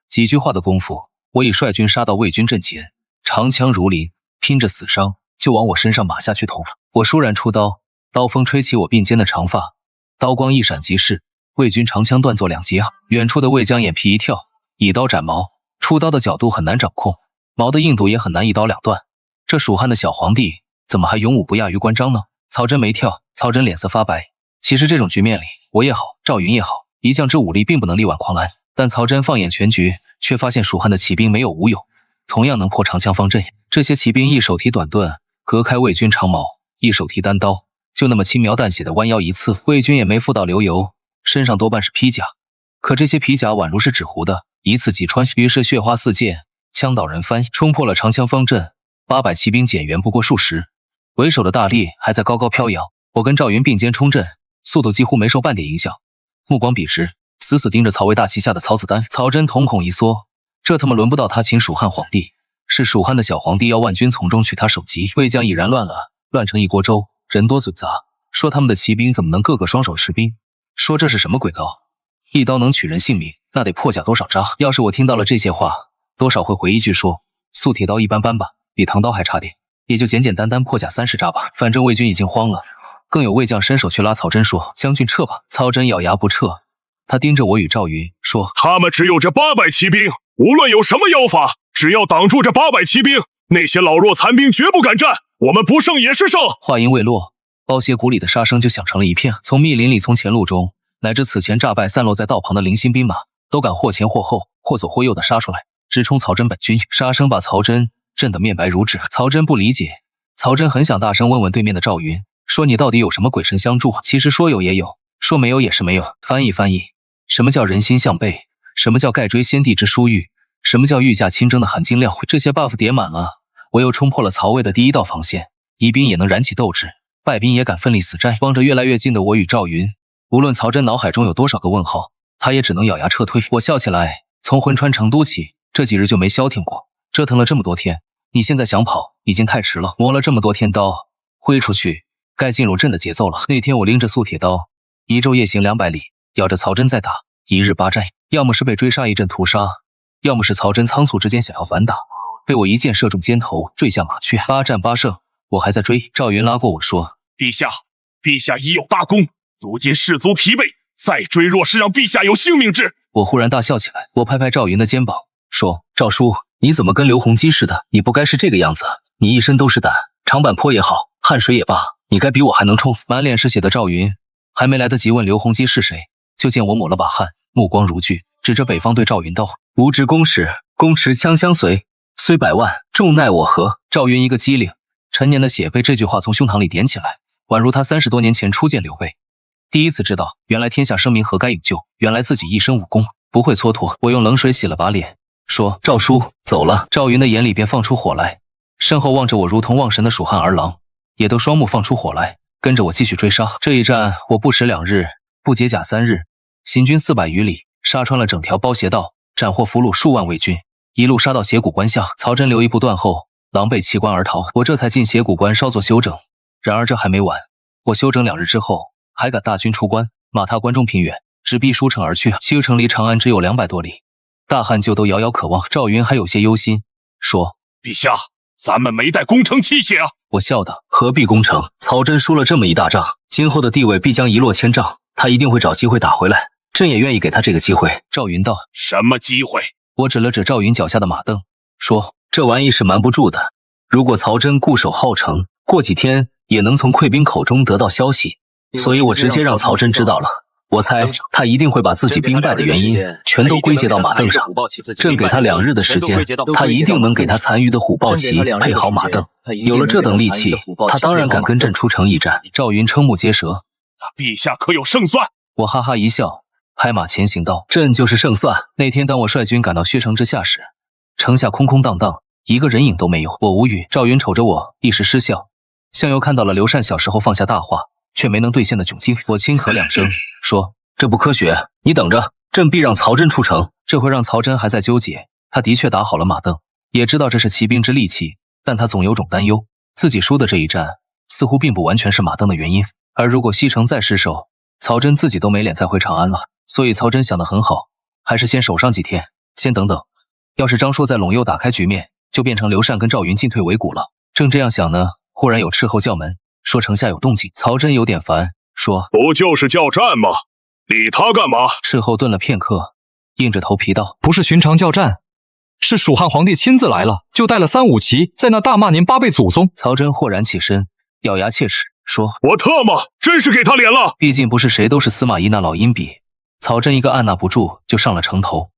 几句话的功夫，我已率军杀到魏军阵前，长枪如林，拼着死伤就往我身上码下去捅。我倏然出刀，刀锋吹起我鬓间的长发，刀光一闪即逝，魏军长枪断作2截。远处的魏将眼皮一跳，以刀斩毛，出刀的角度很难掌控，矛的硬度也很难一刀两断。这蜀汉的小皇帝怎么还勇武不亚于关张呢？曹真没跳，曹真脸色发白。其实这种局面里，我也好，赵云也好，一将之武力并不能力挽狂澜，但曹真放眼全局，却发现蜀汉的骑兵没有吴勇，同样能破长枪方阵。这些骑兵一手提短盾，隔开魏军长矛，一手提单刀，就那么轻描淡写的弯腰一刺。魏军也没负到流油，身上多半是披甲，可这些皮甲宛如是纸糊的，一刺即穿。于是血花四溅，枪倒人翻，冲破了长枪方阵。800骑兵减员不过数十，为首的大力还在高高飘扬。我跟赵云并肩冲阵，速度几乎没受半点影响。目光笔直，死死盯着曹魏大旗下的曹子丹。曹真瞳孔一缩，这他妈轮不到他擒蜀汉皇帝，是蜀汉的小皇帝要万军从中取他首级。魏将已然乱了，乱成一锅粥，人多嘴杂，说他们的骑兵怎么能个个双手持兵，说这是什么鬼道，一刀能取人性命，那得破甲多少扎。要是我听到了这些话，多少会回一句说，素铁刀一般般吧，比唐刀还差点，也就简简单单破甲30扎吧。反正魏军已经慌了，更有魏将伸手去拉曹真说，将军撤吧。曹真咬牙不撤，他盯着我与赵云说，他们只有这800骑兵，无论有什么妖法，只要挡住这800骑兵，那些老弱残兵绝不敢战，我们不胜也是胜。话音未落，包斜谷里的杀声就响成了一片，从密林里，从前路中，乃至此前诈败散落在道旁的零星兵马，都敢或前或后，或左或右的杀出来，直冲曹真本军。杀声把曹真震得面白如纸。曹真不理解，曹真很想大声问问对面的赵云，说你到底有什么鬼神相助？其实说有也有，说没有也是没有。翻译翻译，什么叫人心向背？什么叫盖追先帝之殊遇？什么叫御驾亲征的含金量？这些 buff 叠满了，我又冲破了曹魏的第一道防线，疑兵也能燃起斗志，败兵也敢奋力死战。望着越来越近的我与赵云，无论曹真脑海中有多少个问号，他也只能咬牙撤退。我笑起来，从魂穿成都起，这几日就没消停过，折腾了这么多天，你现在想跑已经太迟了。磨了这么多天刀，挥出去该进入阵的节奏了。那天我拎着素铁刀，一昼夜行200里，咬着曹真在打，一日8战，要么是被追杀一阵屠杀，要么是曹真仓促之间想要反打，被我一箭射中肩头，坠下马去。8战8胜，我还在追。赵云拉过我说，陛下，陛下已有大功，如今士卒疲惫，再追若是让陛下有性命至。我忽然大笑起来，我拍拍赵云的肩膀，说：“赵叔，你怎么跟刘洪基似的？你不该是这个样子。你一身都是胆，长坂坡也好，汉水也罢，你该比我还能冲。”满脸是血的赵云还没来得及问刘洪基是谁，就见我抹了把汗，目光如炬，指着北方对赵云道：“吾知公使，公持枪相随，虽百万，众奈我何？”赵云一个机灵，陈年的血被这句话从胸膛里点起来，宛如他30多年前初见刘备，第一次知道原来天下生民何该有救，原来自己一身武功不会蹉跎。我用冷水洗了把脸，说：“赵叔走了。”赵云的眼里便放出火来，身后望着我如同望神的蜀汉儿郎，也都双目放出火来，跟着我继续追杀。这一战我不食2日，不解甲3日，行军400余里，杀穿了整条包斜道，斩获俘虏数万魏军，一路杀到斜谷关下。曹真留一步断后，狼狈弃关而逃。我这才进斜谷关稍作休整。然而这还没完，我休整2日之后，还赶大军出关，马踏关中平原，直逼舒城而去。西城离长安只有200多里，大汉就都遥遥可望。赵云还有些忧心，说：“陛下，咱们没带攻城器械啊！”我笑道：“何必攻城？曹真输了这么一大仗，今后的地位必将一落千丈，他一定会找机会打回来。朕也愿意给他这个机会。”赵云道：“什么机会？”我指了指赵云脚下的马镫，说：“这玩意是瞒不住的。如果曹真固守号城，过几天也能从溃兵口中得到消息，所以我直接让曹真知道了。我猜他一定会把自己兵败的原因全都归结到马镫上。朕给他2日的时间，他一定能给他残余的虎豹骑配好马镫。有了这等利器，他当然敢跟朕出城一战。”赵云瞠目结舌：“陛下可有胜算？”我哈哈一笑，拍马前行道：“朕就是胜算。”那天当我率军赶到薛城之下时，城下空空荡荡，一个人影都没有。我无语。赵云瞅着我，一时失笑，像又看到了刘禅小时候放下大话却没能兑现的窘境。我轻咳2声，说：“这不科学，你等着，朕必让曹真出城。”这会让曹真还在纠结。他的确打好了马镫，也知道这是骑兵之利器，但他总有种担忧，自己输的这一战似乎并不完全是马镫的原因。而如果西城再失守，曹真自己都没脸再回长安了。所以曹真想得很好，还是先守上几天，先等等。要是张硕在陇右打开局面，就变成刘禅跟赵云进退维谷了。正这样想呢，忽然有斥候叫门，说城下有动静。曹真有点烦，说：“不就是叫战吗？理他干嘛？”斥候顿了片刻，硬着头皮道：“不是寻常叫战，是蜀汉皇帝亲自来了，就带了3、5骑，在那大骂您8辈祖宗。”曹真豁然起身，咬牙切齿，说：“我特么真是给他脸了！毕竟不是谁都是司马懿那老阴笔。”曹真一个按捺不住就上了城头，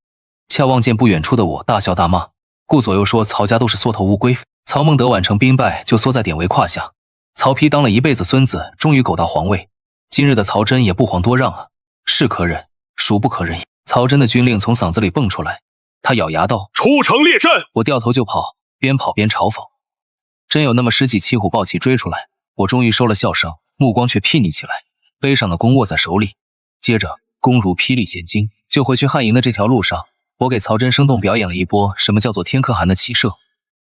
恰望见不远处的我，大笑大骂。顾左右说曹家都是缩头乌龟。曹孟德宛城兵败，就缩在典韦胯下。曹丕当了一辈子孙子，终于苟到皇位。今日的曹真也不遑多让啊，是可忍，孰不可忍也。曹真的军令从嗓子里蹦出来，他咬牙道：“出城列阵！”我掉头就跑，边跑边嘲讽。真有那么10几骑虎豹骑追出来，我终于收了笑声，目光却睥睨起来，背上的弓握在手里。接着弓如霹雳弦惊，就回去汉营的这条路上，我给曹真生动表演了一波什么叫做天可汗的骑射。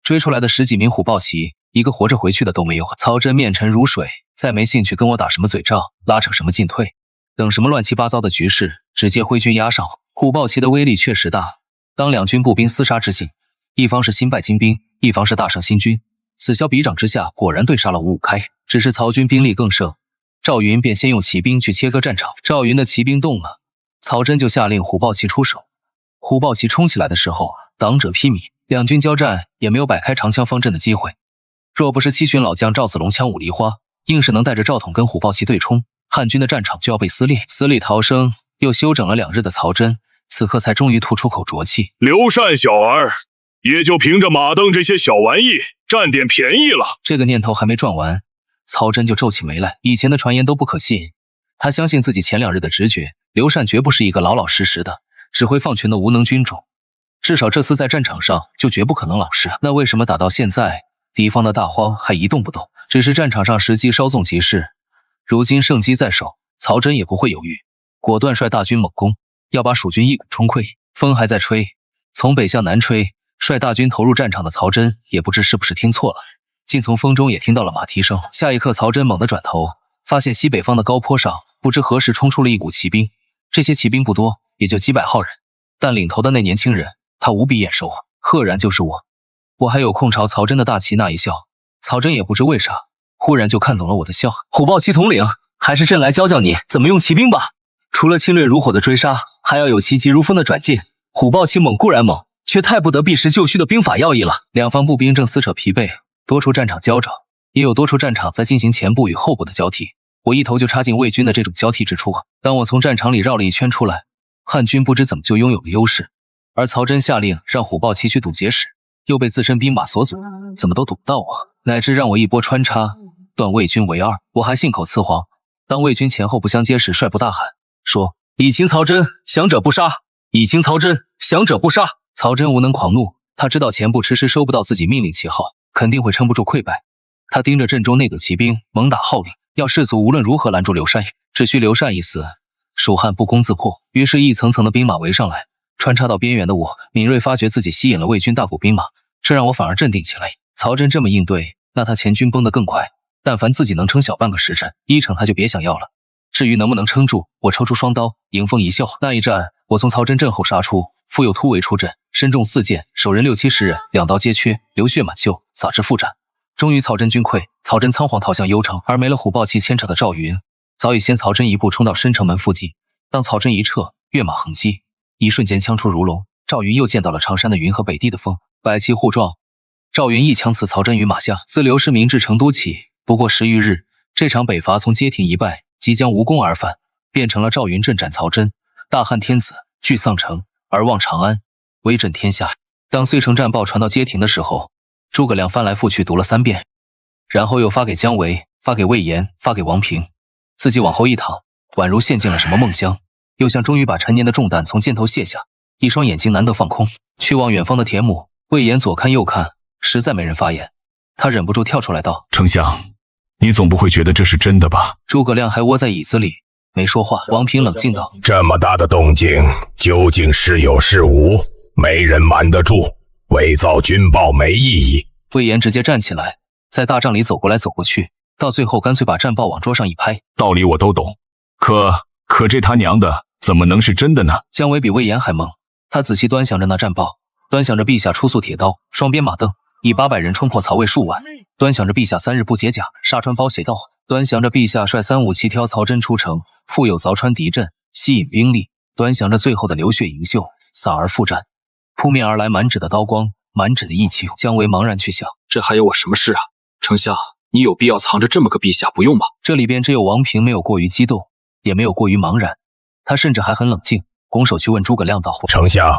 追出来的10几名虎豹骑，一个活着回去的都没有。曹真面沉如水，再没兴趣跟我打什么嘴仗，拉扯什么进退，等什么乱七八糟的局势，直接挥军压上。虎豹骑的威力确实大，当两军步兵厮杀之际，一方是新败金兵，一方是大胜新军，此消彼长之下，果然对杀了5-5开。只是曹军兵力更盛，赵云便先用骑兵去切割战场。赵云的骑兵动了，曹真就下令虎豹骑出手。虎豹骑冲起来的时候，挡者披靡，两军交战也没有摆开长枪方阵的机会。若不是七旬老将赵子龙枪舞梨花，硬是能带着赵统跟虎豹骑对冲，汉军的战场就要被撕裂。死里逃生又休整了2日的曹真，此刻才终于吐出口浊气。刘禅小儿也就凭着马镫这些小玩意占点便宜了。这个念头还没转完，曹真就皱起眉来。以前的传言都不可信，他相信自己前2日的直觉，刘禅绝不是一个老老实实的只会放权的无能君主，至少这次在战场上就绝不可能老实。那为什么打到现在，敌方的大荒还一动不动？只是战场上时机稍纵即逝，如今胜机在手，曹真也不会犹豫，果断率大军猛攻，要把蜀军一鼓冲溃。风还在吹，从北向南吹，率大军投入战场的曹真也不知是不是听错了，竟从风中也听到了马蹄声。下一刻，曹真猛地转头，发现西北方的高坡上不知何时冲出了一股骑兵，这些骑兵不多，也就几百号人，但领头的那年轻人他无比眼熟，赫然就是我。我还有空朝曹真的大旗那一笑，曹真也不知为啥，忽忽然就看懂了我的笑。虎豹骑统领，还是朕来教教你怎么用骑兵吧。除了侵略如火的追杀，还要有其急如风的转进。虎豹骑猛固然猛，却太不得避实就虚的兵法要义了。两方步兵正撕扯疲惫，多处战场交着，也有多处战场在进行前部与后部的交替。我一头就插进魏军的这种交替之处。当我从战场里绕了一圈出来，汉军不知怎么就拥有了优势，而曹真下令让虎豹骑去堵截时，又被自身兵马所阻，怎么都堵不到我，乃至让我一波穿插，断魏军为二。我还信口雌黄，当魏军前后不相接时，率部大喊说：“以擒曹真，降者不杀！以擒曹真，降者不杀！”曹真无能狂怒，他知道前部迟迟收不到自己命令旗号，肯定会撑不住溃败。他盯着阵中内阁骑兵，猛打号令，要士卒无论如何拦住刘禅，只需刘禅一死，蜀汉不攻自破。于是，一层层的兵马围上来，穿插到边缘的我，敏锐发觉自己吸引了魏军大股兵马，这让我反而镇定起来。曹真这么应对，那他前军崩得更快。但凡自己能撑小半个时辰，一成他就别想要了。至于能不能撑住，我抽出双刀，迎风一笑。那一战，我从曹真阵后杀出，复又突围出阵，身中4箭，手人60-70人，两刀皆缺，流血满袖，撒至腹斩。终于曹真军溃，曹真仓皇逃向幽城，而没了虎豹骑牵扯的赵云，早已先曹真一步冲到深城门附近。当曹真一撤，跃马横击，一瞬间枪出如龙，赵云又见到了常山的云和北地的风，百骑互撞，赵云一枪刺曹真于马下。自刘氏明至成都起，不过10余日，这场北伐从街亭一败即将无功而返，变成了赵云阵斩曹真，大汉天子据丧城而望长安，威震天下。当遂城战报传到街亭的时候，诸葛亮翻来覆去读了3遍，然后又发给姜维，发给魏延，发给王平，自己往后一躺，宛如陷进了什么梦乡，又像终于把陈年的重担从肩头卸下，一双眼睛难得放空，去望远方的田亩。魏延左看右看，实在没人发言，他忍不住跳出来道：“丞相，你总不会觉得这是真的吧？”诸葛亮还窝在椅子里没说话。王平冷静道：“这么大的动静，究竟是有是无？没人瞒得住，伪造军报没意义。”魏延直接站起来，在大帐里走过来走过去，到最后干脆把战报往桌上一拍：“道理我都懂，可这他娘的怎么能是真的呢？”姜维比魏延还懵，他仔细端详着那战报，端详着陛下出素铁刀，双鞭马镫，以800人冲破曹魏数万，端详着陛下3日不解甲，杀穿包血道，端详着陛下率3五骑挑曹真出城，复有凿穿敌阵，吸引兵力，端详着最后的流血营救，洒而复战，扑面而来满纸的刀光，满纸的义气。姜维茫然去想，这还有我什么事啊？丞相，你有必要藏着这么个陛下不用吗？这里边只有王平没有过于激动，也没有过于茫然，他甚至还很冷静，拱手去问诸葛亮道：“丞相，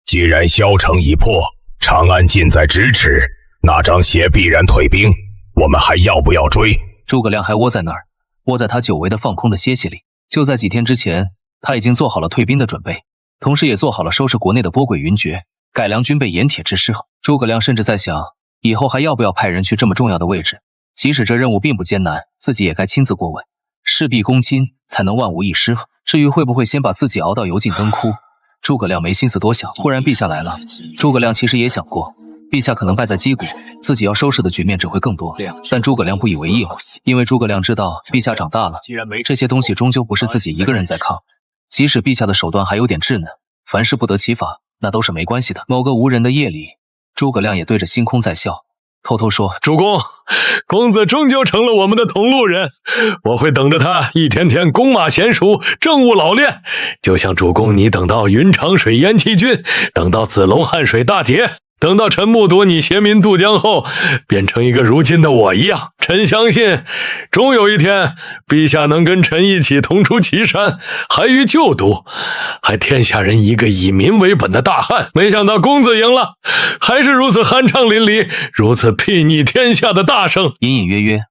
既然萧城已破，长安近在咫尺，那张协必然退兵，我们还要不要追？”诸葛亮还窝在那儿，窝在他久违的放空的歇息里。就在几天之前，他已经做好了退兵的准备，同时也做好了收拾国内的波诡云谲，改良军备盐铁之师。诸葛亮甚至在想，以后还要不要派人去这么重要的位置，即使这任务并不艰难，自己也该亲自过问，事必躬亲，才能万无一失。至于会不会先把自己熬到油尽灯枯，诸葛亮没心思多想。忽然陛下来了，诸葛亮其实也想过，陛下可能败在击鼓，自己要收拾的局面只会更多，但诸葛亮不以为意了，因为诸葛亮知道陛下长大了，这些东西终究不是自己一个人在抗，即使陛下的手段还有点稚嫩，凡事不得其法，那都是没关系的。某个无人的夜里，诸葛亮也对着星空在笑，偷偷说：“主公，公子终究成了我们的同路人，我会等着他一天天弓马娴熟，政务老练，就像主公你等到云长水淹七军，等到子龙汉水大捷，等到陈木夺你贤民渡江后，变成一个如今的我一样。臣相信，终有一天，陛下能跟臣一起同出祁山，还于旧都，还天下人一个以民为本的大汉。没想到公子赢了，还是如此酣畅淋漓，如此睥睨天下的大圣。”隐隐约约，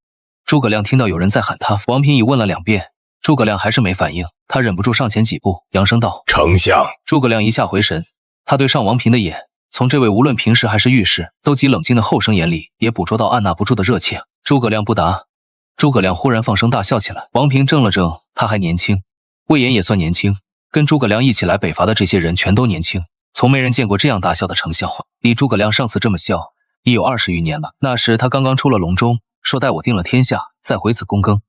诸葛亮听到有人在喊他。王平已问了2遍，诸葛亮还是没反应，他忍不住上前几步，扬声道：“丞相。”诸葛亮一下回神，他对上王平的眼，从这位无论平时还是遇事都极冷静的后生眼里，也捕捉到按捺不住的热切。诸葛亮不答，诸葛亮忽然放声大笑起来。王平怔了怔，他还年轻，魏延也算年轻，跟诸葛亮一起来北伐的这些人全都年轻，从没人见过这样大笑的成效。离诸葛亮上次这么笑已有20余年了，那时他刚刚出了隆中，说待我定了天下，再回此躬耕。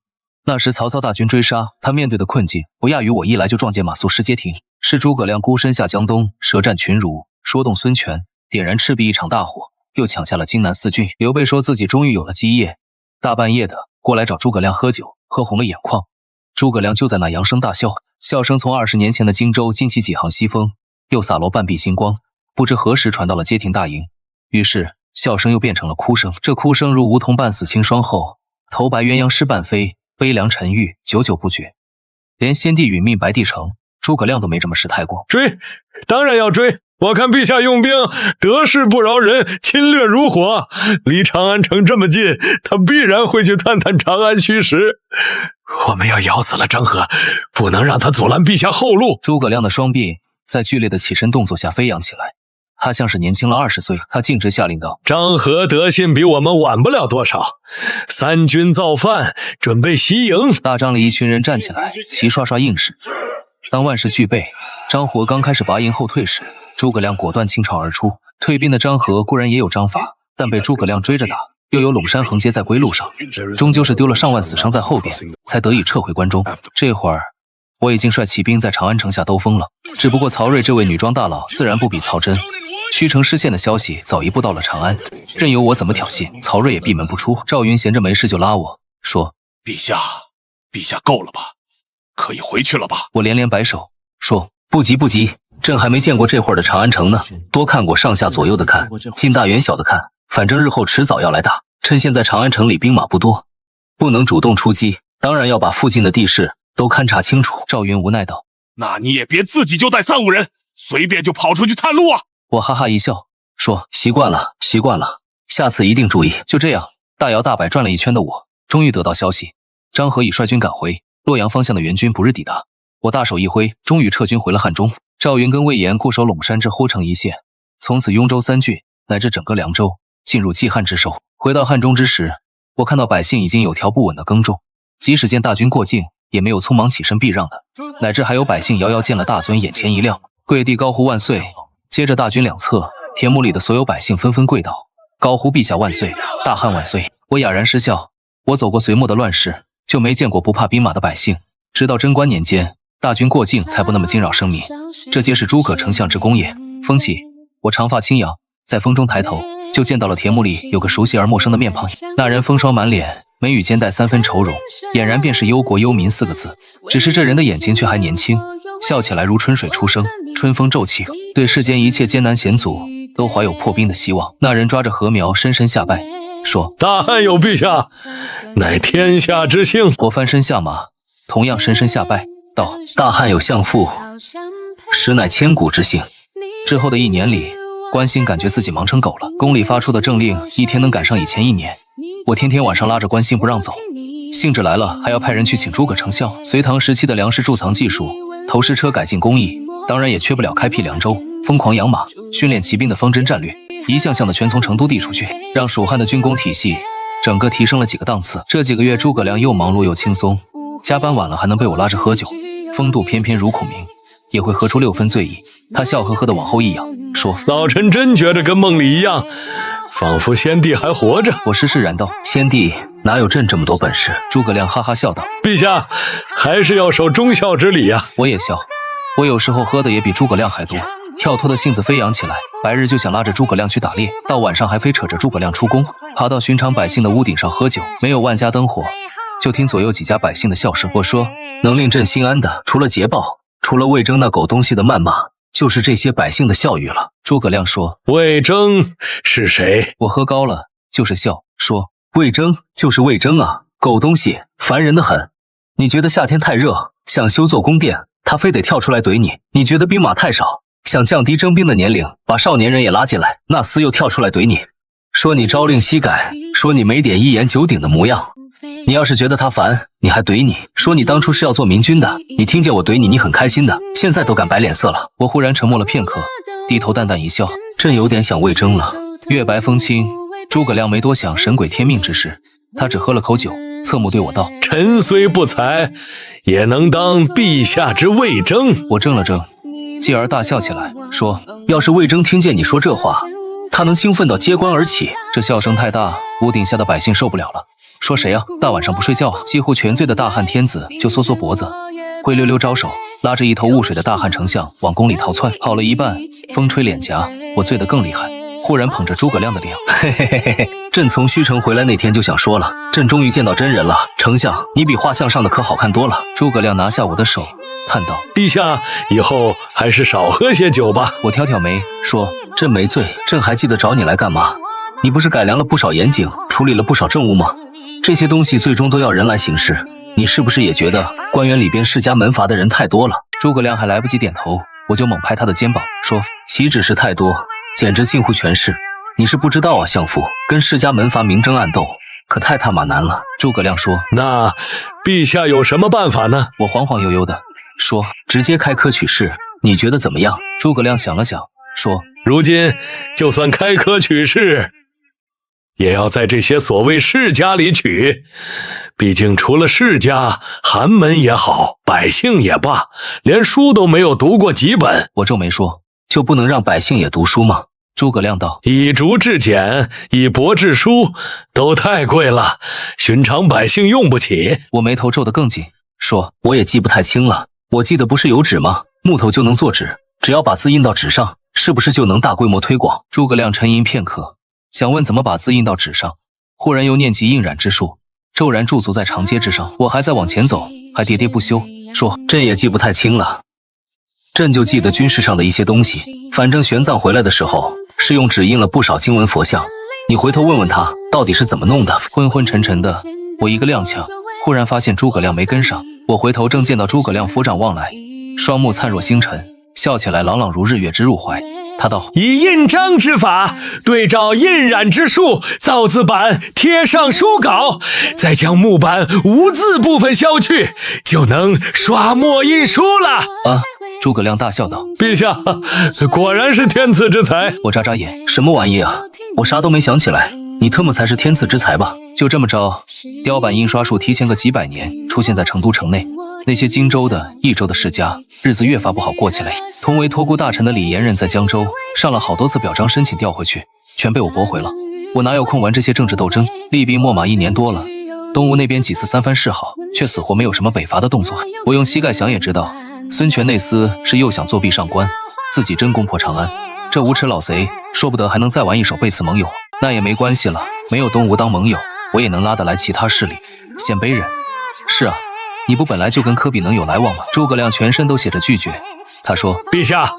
那时曹操大军追杀，他面对的困境不亚于我一来就撞见马谡失街亭，是诸葛亮孤身下江东，舌战群儒，说动孙权，点燃赤壁一场大火，又抢下了荆南4郡。刘备说自己终于有了基业，大半夜的过来找诸葛亮喝酒，喝红了眼眶。诸葛亮就在那扬声大笑，笑声从20年前的荆州惊起几行西风，又洒落半壁星光，不知何时传到了街亭大营。于是笑声又变成了哭声，这哭声如梧桐半死清霜后，头白鸳鸯失半飞，悲凉沉郁，久久不绝。连先帝殒命白帝城，诸葛亮都没这么失态过。追，当然要追！我看陛下用兵得势不饶人，侵略如火，离长安城这么近，他必然会去探探长安虚实。我们要咬死了张合，不能让他阻拦陛下后路。诸葛亮的双臂在剧烈的起身动作下飞扬起来，他像是年轻了20岁。他径直下令道：张合德信比我们晚不了多少，3军造饭，准备袭营。大帐里一群人站起来，齐刷刷应是。当万事俱备，张合刚开始拔营后退时，诸葛亮果断倾巢而出。退兵的张合固然也有章法，但被诸葛亮追着打，又有陇山横截在归路上，终究是丢了上万死伤在后边，才得以撤回关中。这会儿我已经率骑兵在长安城下兜风了，只不过曹睿这位女装大佬自然不比曹真。虚城失陷的消息早一步到了长安，任由我怎么挑衅，曹睿也闭门不出。赵云闲着没事就拉我说：陛下够了吧，可以回去了吧？我连连摆手说：不急不急，朕还没见过这会儿的长安城呢，多看过上下左右的看，近大远小的看，反正日后迟早要来打。趁现在长安城里兵马不多，不能主动出击，当然要把附近的地势都勘察清楚。赵云无奈道：那你也别自己就带3、5人，随便就跑出去探路啊！我哈哈一笑说：习惯了，下次一定注意。就这样，大摇大摆转了一圈的我，终于得到消息，张合已率军赶回，洛阳方向的援军不日抵达。我大手一挥，终于撤军回了汉中。赵云跟魏延固守陇山至鄢城一线，从此雍州3郡乃至整个凉州进入季汉之手。回到汉中之时，我看到百姓已经有条不紊的耕种，即使见大军过境，也没有匆忙起身避让的，乃至还有百姓遥遥见了大尊眼前一亮，跪地高呼万岁。接着大军两侧，田亩里的所有百姓纷纷跪倒，高呼陛下万岁，大汉万岁。我哑然失笑，我走过隋末的乱世，就没见过不怕兵马的百姓。直到贞观年间，大军过境才不那么惊扰生民，这皆是诸葛丞相之功也。风起，我长发轻扬，在风中抬头，就见到了田亩里有个熟悉而陌生的面庞。那人风霜满脸，眉宇间带3分愁容，俨然便是忧国忧民4个字。只是这人的眼睛却还年轻，笑起来如春水初生，春风骤起，对世间一切艰难险阻都怀有破冰的希望。那人抓着禾苗深深下拜，说：大汉有陛下，乃天下之幸。我翻身下马，同样深深下拜，道：大汉有相父，实乃千古之幸。之后的1年里，关兴感觉自己忙成狗了，宫里发出的政令一天能赶上以前1年。我天天晚上拉着关兴不让走，兴致来了还要派人去请诸葛丞相。隋唐时期的粮食贮藏技术，投石车改进工艺，当然也缺不了开辟凉州、疯狂养马、训练骑兵的方针战略，一项项的全从成都递出去，让蜀汉的军工体系整个提升了几个档次。这几个月诸葛亮又忙碌又轻松，加班晚了还能被我拉着喝酒，风度翩翩如孔明，也会喝出6分醉意。他笑呵呵地往后一仰，说：老臣真觉得跟梦里一样，仿佛先帝还活着。我施施然道：先帝哪有朕这么多本事？诸葛亮哈哈笑道：陛下还是要守忠孝之礼呀。我也笑，我有时候喝的也比诸葛亮还多，跳脱的性子飞扬起来，白日就想拉着诸葛亮去打猎，到晚上还非扯着诸葛亮出宫，爬到寻常百姓的屋顶上喝酒。没有万家灯火，就听左右几家百姓的笑声。我说，能令朕心安的，除了捷报，除了魏征那狗东西的谩骂，就是这些百姓的笑语了。诸葛亮说：魏征是谁？我喝高了，就是笑，说：魏征就是魏征啊，狗东西，烦人的很。你觉得夏天太热，想修座宫殿，他非得跳出来怼你；你觉得兵马太少，想降低征兵的年龄，把少年人也拉进来，那厮又跳出来怼你，说你朝令夕改，说你没点一言九鼎的模样。你要是觉得他烦，你还怼你，说你当初是要做明君的，你听见我怼你，你很开心的，现在都敢摆脸色了。我忽然沉默了片刻，低头淡淡一笑，朕有点想魏征了。月白风清，诸葛亮没多想神鬼天命之事，他只喝了口酒，侧目对我道：臣虽不才，也能当陛下之魏征。我怔了怔，继而大笑起来，说：要是魏征听见你说这话，他能兴奋到揭棺而起。这笑声太大，屋顶下的百姓受不了了，说谁啊？大晚上不睡觉啊？几乎全醉的大汉天子就缩缩脖子，灰溜溜招手，拉着一头雾水的大汉丞相往宫里逃窜。跑了一半，风吹脸颊，我醉得更厉害，忽然捧着诸葛亮的脸，嘿嘿嘿嘿嘿，朕从虚城回来那天就想说了，朕终于见到真人了。丞相，你比画像上的可好看多了。诸葛亮拿下我的手，叹道：陛下，以后还是少喝些酒吧。我挑挑眉说：朕没醉，朕还记得找你来干嘛？你不是改良了不少严谨，处理了不少政务吗？这些东西最终都要人来行事，你是不是也觉得官员里边世家门阀的人太多了？诸葛亮还来不及点头，我就猛拍他的肩膀说：岂止是太多，简直近乎全是。你是不知道啊，相父，跟世家门阀明争暗斗可太他妈难了。诸葛亮说：那陛下有什么办法呢？我晃晃悠悠的说：直接开科取士，你觉得怎么样？诸葛亮想了想说：如今就算开科取士，也要在这些所谓世家里取，毕竟除了世家，寒门也好，百姓也罢，连书都没有读过几本。我皱眉说：就不能让百姓也读书吗？诸葛亮道：以竹制简，以帛制书，都太贵了，寻常百姓用不起。我眉头皱得更紧，说：我也记不太清了，我记得不是有纸吗？木头就能做纸，只要把字印到纸上，是不是就能大规模推广？诸葛亮沉吟片刻，想问怎么把字印到纸上，忽然又念及印染之术，骤然驻足在长街之上。我还在往前走，还喋喋不休，说：朕也记不太清了，朕就记得军事上的一些东西，反正玄奘回来的时候是用纸印了不少经文佛像，你回头问问他到底是怎么弄的。昏昏沉沉的，我一个踉跄，忽然发现诸葛亮没跟上，我回头正见到诸葛亮抚掌望来，双目灿若星辰，笑起来朗朗如日月之入怀。他道：以印章之法对照印染之术，造字版贴上书稿，再将木板无字部分削去，就能刷墨印书了。啊！诸葛亮大笑道：陛下，果然是天赐之才。我眨眨眼，什么玩意啊？我啥都没想起来，你特么才是天赐之才吧？就这么着，雕版印刷术提前个几百年出现在成都城内，那些荆州的、益州的世家日子越发不好过起来。同为托孤大臣的李延任在江州上了好多次表彰申请调回去，全被我驳回了。我哪有空玩这些政治斗争？厉兵秣马1年多了，东吴那边几次三番示好，却死活没有什么北伐的动作。我用膝盖想也知道，孙权那厮是又想作弊上官，自己真攻破长安。这无耻老贼说不得还能再玩一手背刺盟友，那也没关系了，没有东吴当盟友，我也能拉得来其他势力。鲜卑人，是啊，你不本来就跟科比能有来往吗？诸葛亮全身都写着拒绝。他说：陛下，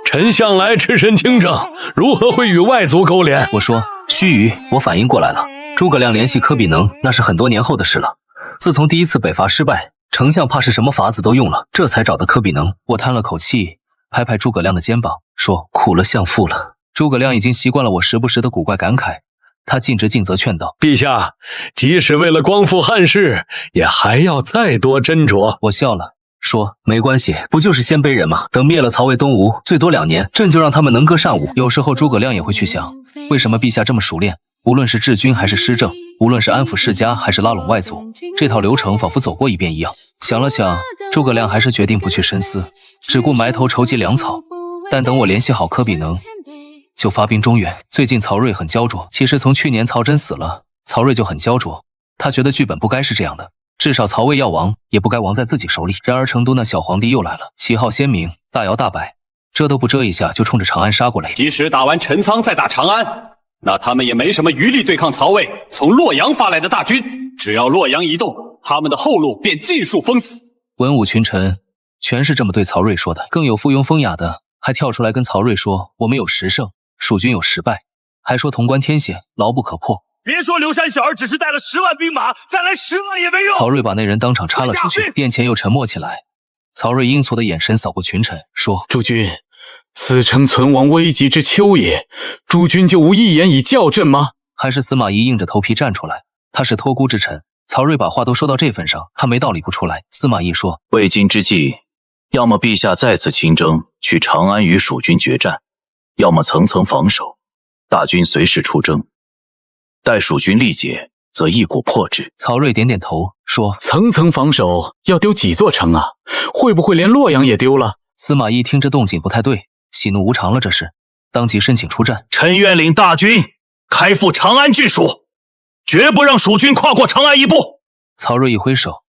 臣向来赤身清正，如何会与外族勾连？我说：须臾，我反应过来了，诸葛亮联系科比能那是很多年后的事了。自从第一次北伐失败，丞相怕是什么法子都用了，这才找的科比能。我叹了口气，拍拍诸葛亮的肩膀，说：苦了相父了。诸葛亮已经习惯了我时不时的古怪感慨，他尽职尽责劝道：陛下，即使为了光复汉室，也还要再多斟酌。我笑了，说：没关系，不就是鲜卑人吗？等灭了曹魏东吴，最多2年，朕就让他们能歌善舞。有时候诸葛亮也会去想，为什么陛下这么熟练，无论是治军还是施政，无论是安抚世家还是拉拢外族，这套流程仿佛走过一遍一样。想了想，诸葛亮还是决定不去深思，只顾埋头筹集粮草。但等我联系好科比能，就发兵中原。最近曹睿很焦灼，其实从去年曹真死了，曹睿就很焦灼，他觉得剧本不该是这样的，至少曹魏要亡也不该亡在自己手里。然而成都那小皇帝又来了，旗号鲜明，大摇大摆，遮都不遮一下就冲着长安杀过来。即使打完陈仓再打长安，那他们也没什么余力对抗曹魏从洛阳发来的大军，只要洛阳一动，他们的后路便尽数封死。文武群臣全是这么对曹睿说的，更有附庸风雅的还跳出来跟曹睿说，我们有10胜，蜀军有10败，还说潼关天险，牢不可破。别说刘山小儿只是带了10万兵马，再来10万也没用。曹睿把那人当场插了出去，殿前又沉默起来。曹睿阴错的眼神扫过群臣，说：诸君，此诚存亡危急之秋也，诸君就无一言以教朕吗？还是司马懿硬着头皮站出来，他是托孤之臣。曹睿把话都说到这份上，他没道理不出来。司马懿说：未今之计，要么陛下再次亲征，去长安与蜀军决战，要么层层防守，大军随时出征，待蜀军力竭，则一鼓破之。曹睿点点头，说：层层防守要丢几座城啊？会不会连洛阳也丢了？司马懿听着动静不太对，喜怒无常了，这是当即申请出战。臣愿领大军开赴长安郡属，绝不让蜀军跨过长安一步。曹睿一挥手，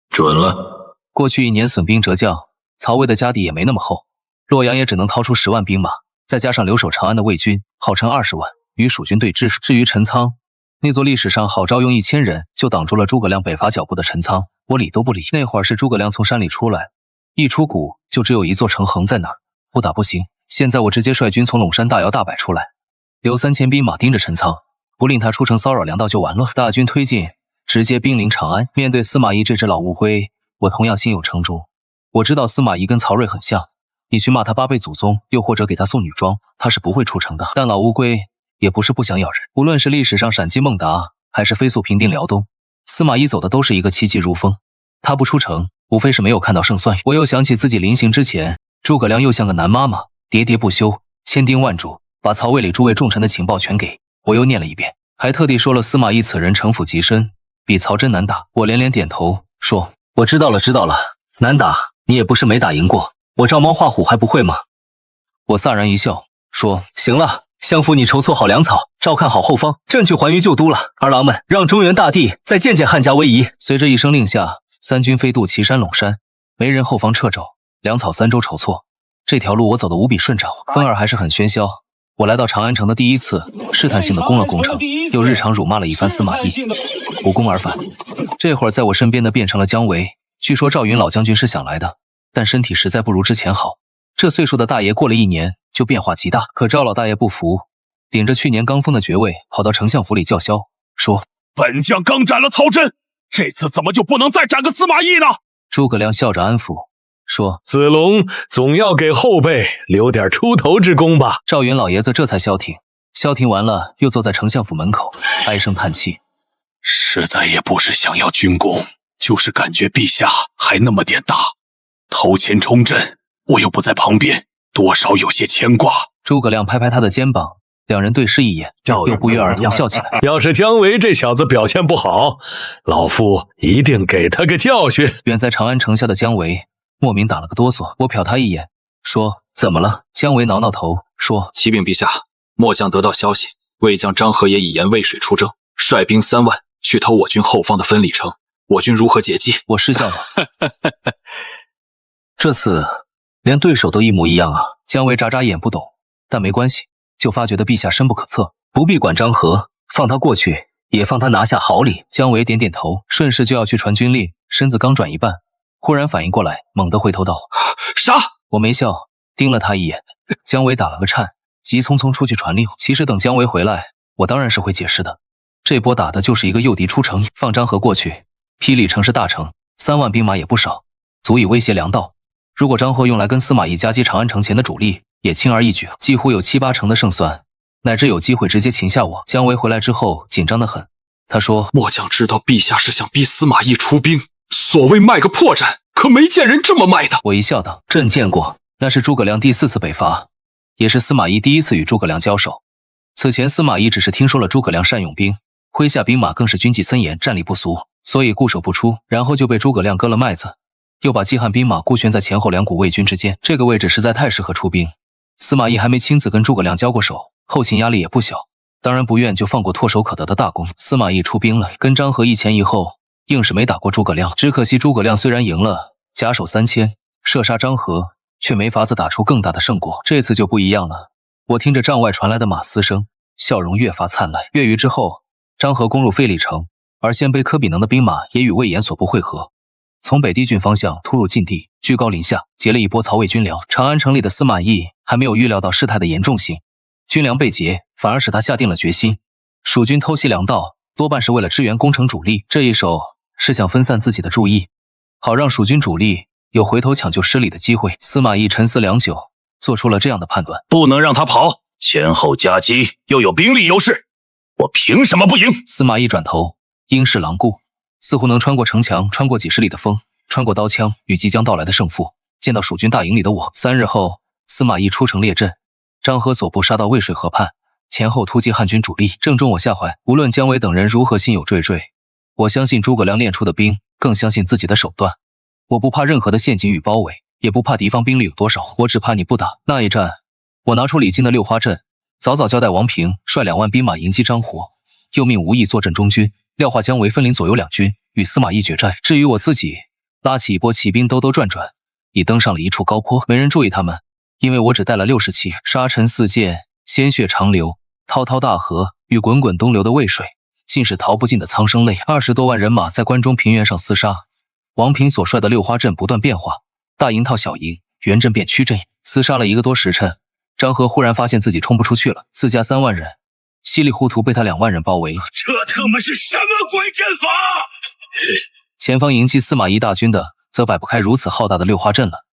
准了。过去1年损兵折将，曹魏的家底也没那么厚，洛阳也只能掏出10万兵马，再加上留守长安的魏军，号称20万，与蜀军对峙。至于陈仓，那座历史上好招用1000人就挡住了诸葛亮北伐脚步的陈仓，我理都不理。那会儿是诸葛亮从山里出来，一出谷就只有一座城横在那儿，不打不行。现在我直接率军从陇山大摇大摆出来，留3000兵马盯着陈仓，不令他出城骚扰粮道就完了。大军推进，直接兵临长安。面对司马懿这只老乌龟，我同样心有成竹。我知道司马懿跟曹睿很像，你去骂他8辈祖宗，又或者给他送女装，他是不会出城的。但老乌龟也不是不想咬人，无论是历史上闪击孟达，还是飞速平定辽东，司马懿走的都是一个戚戚如风。他不出城，无非是没有看到胜算。我又想起自己临行之前，诸葛亮又像个男妈妈，喋喋不休，千叮万嘱，把曹魏里诸位重臣的情报全给我又念了一遍，还特地说了司马懿此人城府极深，比曹真难打。我连连点头说：“我知道了，知道了。难打，你也不是没打赢过，我照猫画虎还不会吗？”我飒然一笑说：“行了，相府你筹措好粮草，照看好后方，朕去还于旧都了。儿郎们，让中原大地再见见汉家威仪。”随着一声令下，3军飞渡岐山陇山，没人后方掣肘，粮草3周筹措。这条路我走得无比顺畅，风儿还是很喧嚣。我来到长安城的第一次，试探性的攻了攻城，又日常辱骂了一番司马懿，无功而返。这会儿在我身边的变成了姜维，据说赵云老将军是想来的，但身体实在不如之前好。这岁数的大爷过了1年就变化极大，可赵老大爷不服，顶着去年刚封的爵位，跑到丞相府里叫嚣，说：“本将刚斩了曹真，这次怎么就不能再斩个司马懿呢？”诸葛亮笑着安抚说：“子龙总要给后辈留点出头之功吧。”赵云老爷子这才消停，消停完了，又坐在丞相府门口，唉声叹气：“实在也不是想要军功，就是感觉陛下还那么点大，头前冲阵，我又不在旁边，多少有些牵挂。”诸葛亮拍拍他的肩膀，两人对视一眼，又不约而同笑起来。要是姜维这小子表现不好，老夫一定给他个教训。远在长安城下的姜维莫名打了个哆嗦，我瞟他一眼，说：“怎么了？”姜维挠挠头，说：“启禀陛下，末将得到消息，魏将张合也已沿渭水出征，率兵3万去偷我军后方的分里城，我军如何解计？”我失笑了。这次连对手都一模一样啊！姜维眨眨眼不懂，但没关系，就发觉得陛下深不可测，不必管张合，放他过去，也放他拿下好礼。姜维点点头，顺势就要去传军令，身子刚转一半，忽然反应过来，猛地回头道：“啥？”我没笑，盯了他一眼。姜维打了个颤，急匆匆出去传令。其实等姜维回来，我当然是会解释的。这波打的就是一个诱敌出城，放张合过去。霹雳城是大城，3万兵马也不少，足以威胁粮道。如果张合用来跟司马懿夹击长安城前的主力，也轻而易举，几乎有7、8成的胜算，乃至有机会直接擒下我。姜维回来之后紧张得很，他说：“末将知道陛下是想逼司马懿出兵，所谓卖个破绽，可没见人这么卖的。”我一笑道：“朕见过，那是诸葛亮第4次北伐，也是司马懿第1次与诸葛亮交手。此前司马懿只是听说了诸葛亮善用兵，麾下兵马更是军纪森严，战力不俗，所以固守不出，然后就被诸葛亮割了麦子，又把冀汉兵马孤悬在前后2股魏军之间，这个位置实在太适合出兵。司马懿还没亲自跟诸葛亮交过手，后勤压力也不小，当然不愿就放过唾手可得的大功。司马懿出兵了，跟张合一前一后，硬是没打过诸葛亮。只可惜诸葛亮虽然赢了，假手3000，射杀张合，却没法子打出更大的胜果。这次就不一样了，我听着帐外传来的马嘶声，笑容越发灿烂。月余之后，张合攻入费里城，而鲜卑柯比能的兵马也与魏延所部会合，从北地郡方向突入禁地，居高临下劫了一波曹魏军粮。长安城里的司马懿还没有预料到事态的严重性，军粮被劫反而使他下定了决心。蜀军偷袭粮道，多半是为了支援攻城主力，这一手是想分散自己的注意，好让蜀军主力有回头抢救失礼的机会。司马懿沉思良久，做出了这样的判断：不能让他跑，前后夹击，又有兵力优势，我凭什么不赢？司马懿转头，鹰视狼顾，似乎能穿过城墙，穿过几十里的风，穿过刀枪与即将到来的胜负，见到蜀军大营里的我。3日后，司马懿出城列阵，张合所部杀到渭水河畔，前后突击汉军主力，正中我下怀。无论姜维等人如何心有惴惴，我相信诸葛亮练出的兵，更相信自己的手段。我不怕任何的陷阱与包围，也不怕敌方兵力有多少，我只怕你不打。那一战，我拿出李靖的六花阵，早早交代王平率2万兵马迎击张活，又命吴懿坐镇中军，廖化姜维分领左右2军与司马懿决战。至于我自己，拉起一波骑兵兜兜转转，已登上了一处高坡，没人注意他们，因为我只带了60骑，沙尘四溅，鲜血长流，滔滔大河与滚滚东流的渭水，尽是逃不尽的苍生泪。20多万人马在关中平原上厮杀，王平所率的六花阵不断变化，大营套小营，原阵变曲阵，厮杀了1个多时辰。张合忽然发现自己冲不出去了，自家3万人稀里糊涂被他2万人包围。这他妈是什么鬼阵法？前方迎击司马懿大军的则摆不开如此浩大的六花阵了。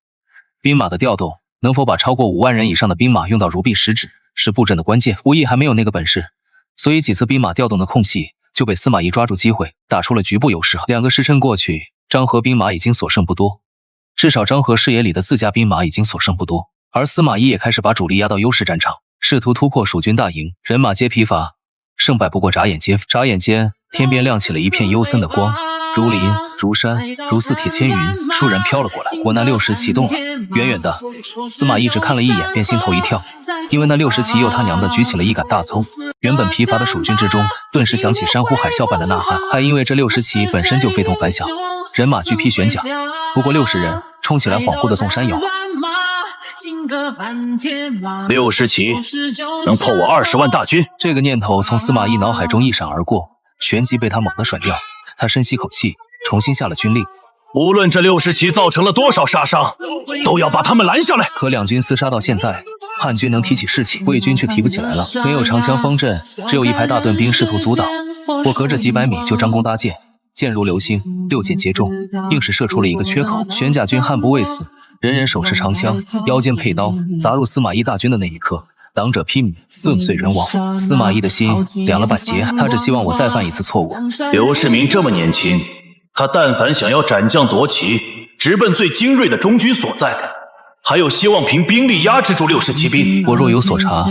兵马的调动能否把超过5万人以上的兵马用到如臂使指，是布阵的关键。吴懿还没有那个本事，所以几次兵马调动的空隙就被司马懿抓住机会，打出了局部优势。2个时辰过去，张合兵马已经所剩不多，至少张合视野里的自家兵马已经所剩不多。而司马懿也开始把主力压到优势战场，试图突破蜀军大营，人马皆疲乏，胜败不过眨眼间。眨眼间，天边亮起了一片幽森的光，如林如山如似铁千云，倏然飘了过来。我那60骑动了，远远的，司马懿只看了一眼便心头一跳，因为那60骑又他娘的举起了一杆大葱。原本疲乏的蜀军之中，顿时响起山呼海啸般的呐喊，还因为这60骑本身就非同凡响，人马俱披悬甲，不过60人冲起来恍惚的动山摇。60骑能破我20万大军，这个念头从司马懿脑海中一闪而过，旋即被他猛地甩掉。他深吸口气，重新下了军令，无论这60骑造成了多少杀伤，都要把他们拦下来。可2军厮杀到现在，汉军能提起士气，魏军却提不起来了。没有长枪锋阵，只有一排大盾兵试图阻挡。我隔着几百米就张弓搭箭，箭如流星，6箭皆中，硬是射出了一个缺口。玄甲军悍不畏死，人人手持长枪，腰间佩刀，砸入司马懿大军的那一刻，挡者披靡，顿碎人亡。司马懿的心凉了半截，他只希望我再犯一次错误。刘世民这么年轻，他但凡想要斩将夺旗，直奔最精锐的中军所在，还有希望凭兵力压制住60骑兵。我若有所察，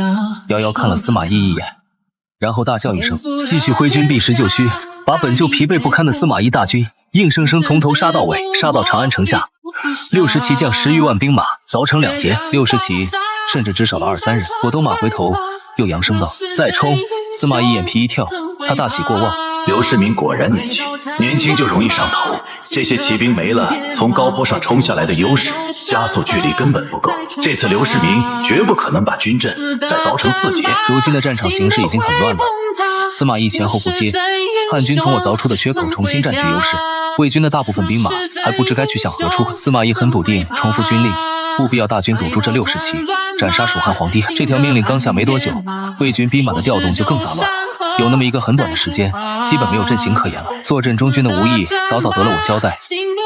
遥遥看了司马懿一眼，然后大笑一声，继续挥军避实就虚，把本就疲惫不堪的司马懿大军硬生生从头杀到尾，杀到长安城下。60骑将10余万兵马凿成2截，60骑甚至只少了2-3人。我兜马回头，又扬声道：“再冲！”司马懿眼皮一跳，他大喜过望。刘世民果然年轻，年轻就容易上头。这些骑兵没了从高坡上冲下来的优势，加速距离根本不够。这次刘世民绝不可能把军阵再凿成4截。如今的战场形势已经很乱了，司马懿前后不接，汉军从我凿出的缺口重新占据优势，魏军的大部分兵马还不知该去向何处。司马懿很笃定，重复军令，务必要大军堵住这60骑，斩杀蜀汉皇帝。这条命令刚下没多久，魏军兵马的调动就更杂乱。有那么一个很短的时间，基本没有阵型可言了。坐镇中军的吴懿早早得了我交代，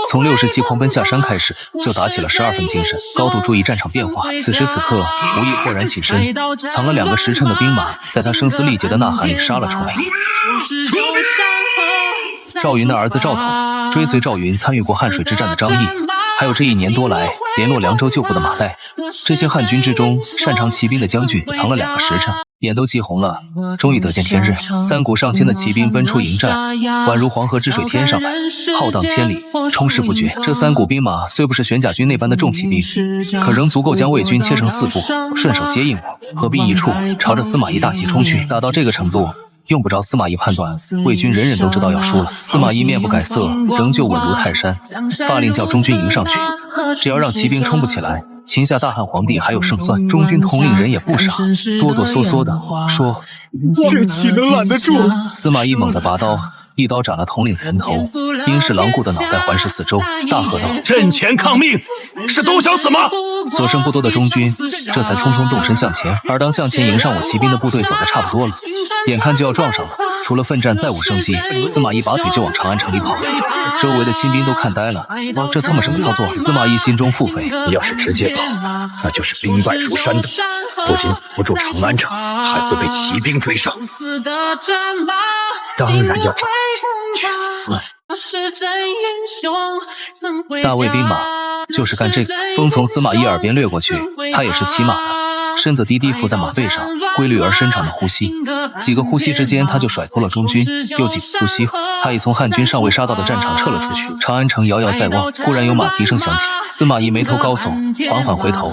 从60骑狂奔下山开始，就打起了12分精神，高度注意战场变化。此时此刻，吴懿豁然起身，藏了2个时辰的兵马，在他声嘶力竭的呐喊里杀了出来。赵云的儿子赵统，追随赵云参与过汉水之战的张毅，还有这1年多来联络凉州旧部的马岱，这些汉军之中擅长骑兵的将军藏了2个时辰，眼都急红了，终于得见天日。3股上千的骑兵奔出营寨，宛如黄河之水天上来，浩荡千里，冲势不绝。这3股兵马虽不是玄甲军那般的重骑兵，可仍足够将魏军切成4部，顺手接应我，合兵一处，朝着司马懿大旗冲去。打到这个程度，用不着司马懿判断，魏军人人都知道要输了。司马懿面不改色，仍旧稳如泰山，发令叫中军迎上去，只要让骑兵冲不起来，擒下大汉皇帝还有胜算。中军统领人也不傻，哆哆嗦嗦的说：“这岂能拦得住？”司马懿猛地拔刀，一刀斩了统领人头，兵士狼顾的脑袋环视四周，大喝道：“阵前抗命，是都想死吗？”所剩不多的中军这才匆匆动身向前。而当向前迎上我骑兵的部队走得差不多了，眼看就要撞上了，除了奋战再无生机。司马懿拔腿就往长安城里跑，周围的亲兵都看呆了，这他妈什么操作？司马懿心中腹诽，要是直接跑，那就是兵败如山倒，不仅堵不住长安城，还会被骑兵追上。当然要去死！大魏兵马就是干这个。风从司马懿耳边掠过去，他也是骑马的，身子低低伏在马背上，规律而深长的呼吸。几个呼吸之间，他就甩脱了中军。又几个呼吸，他已从汉军尚未杀到的战场撤了出去。长安城遥遥在望，忽然有马蹄声响起。司马懿眉头高耸，缓缓回头，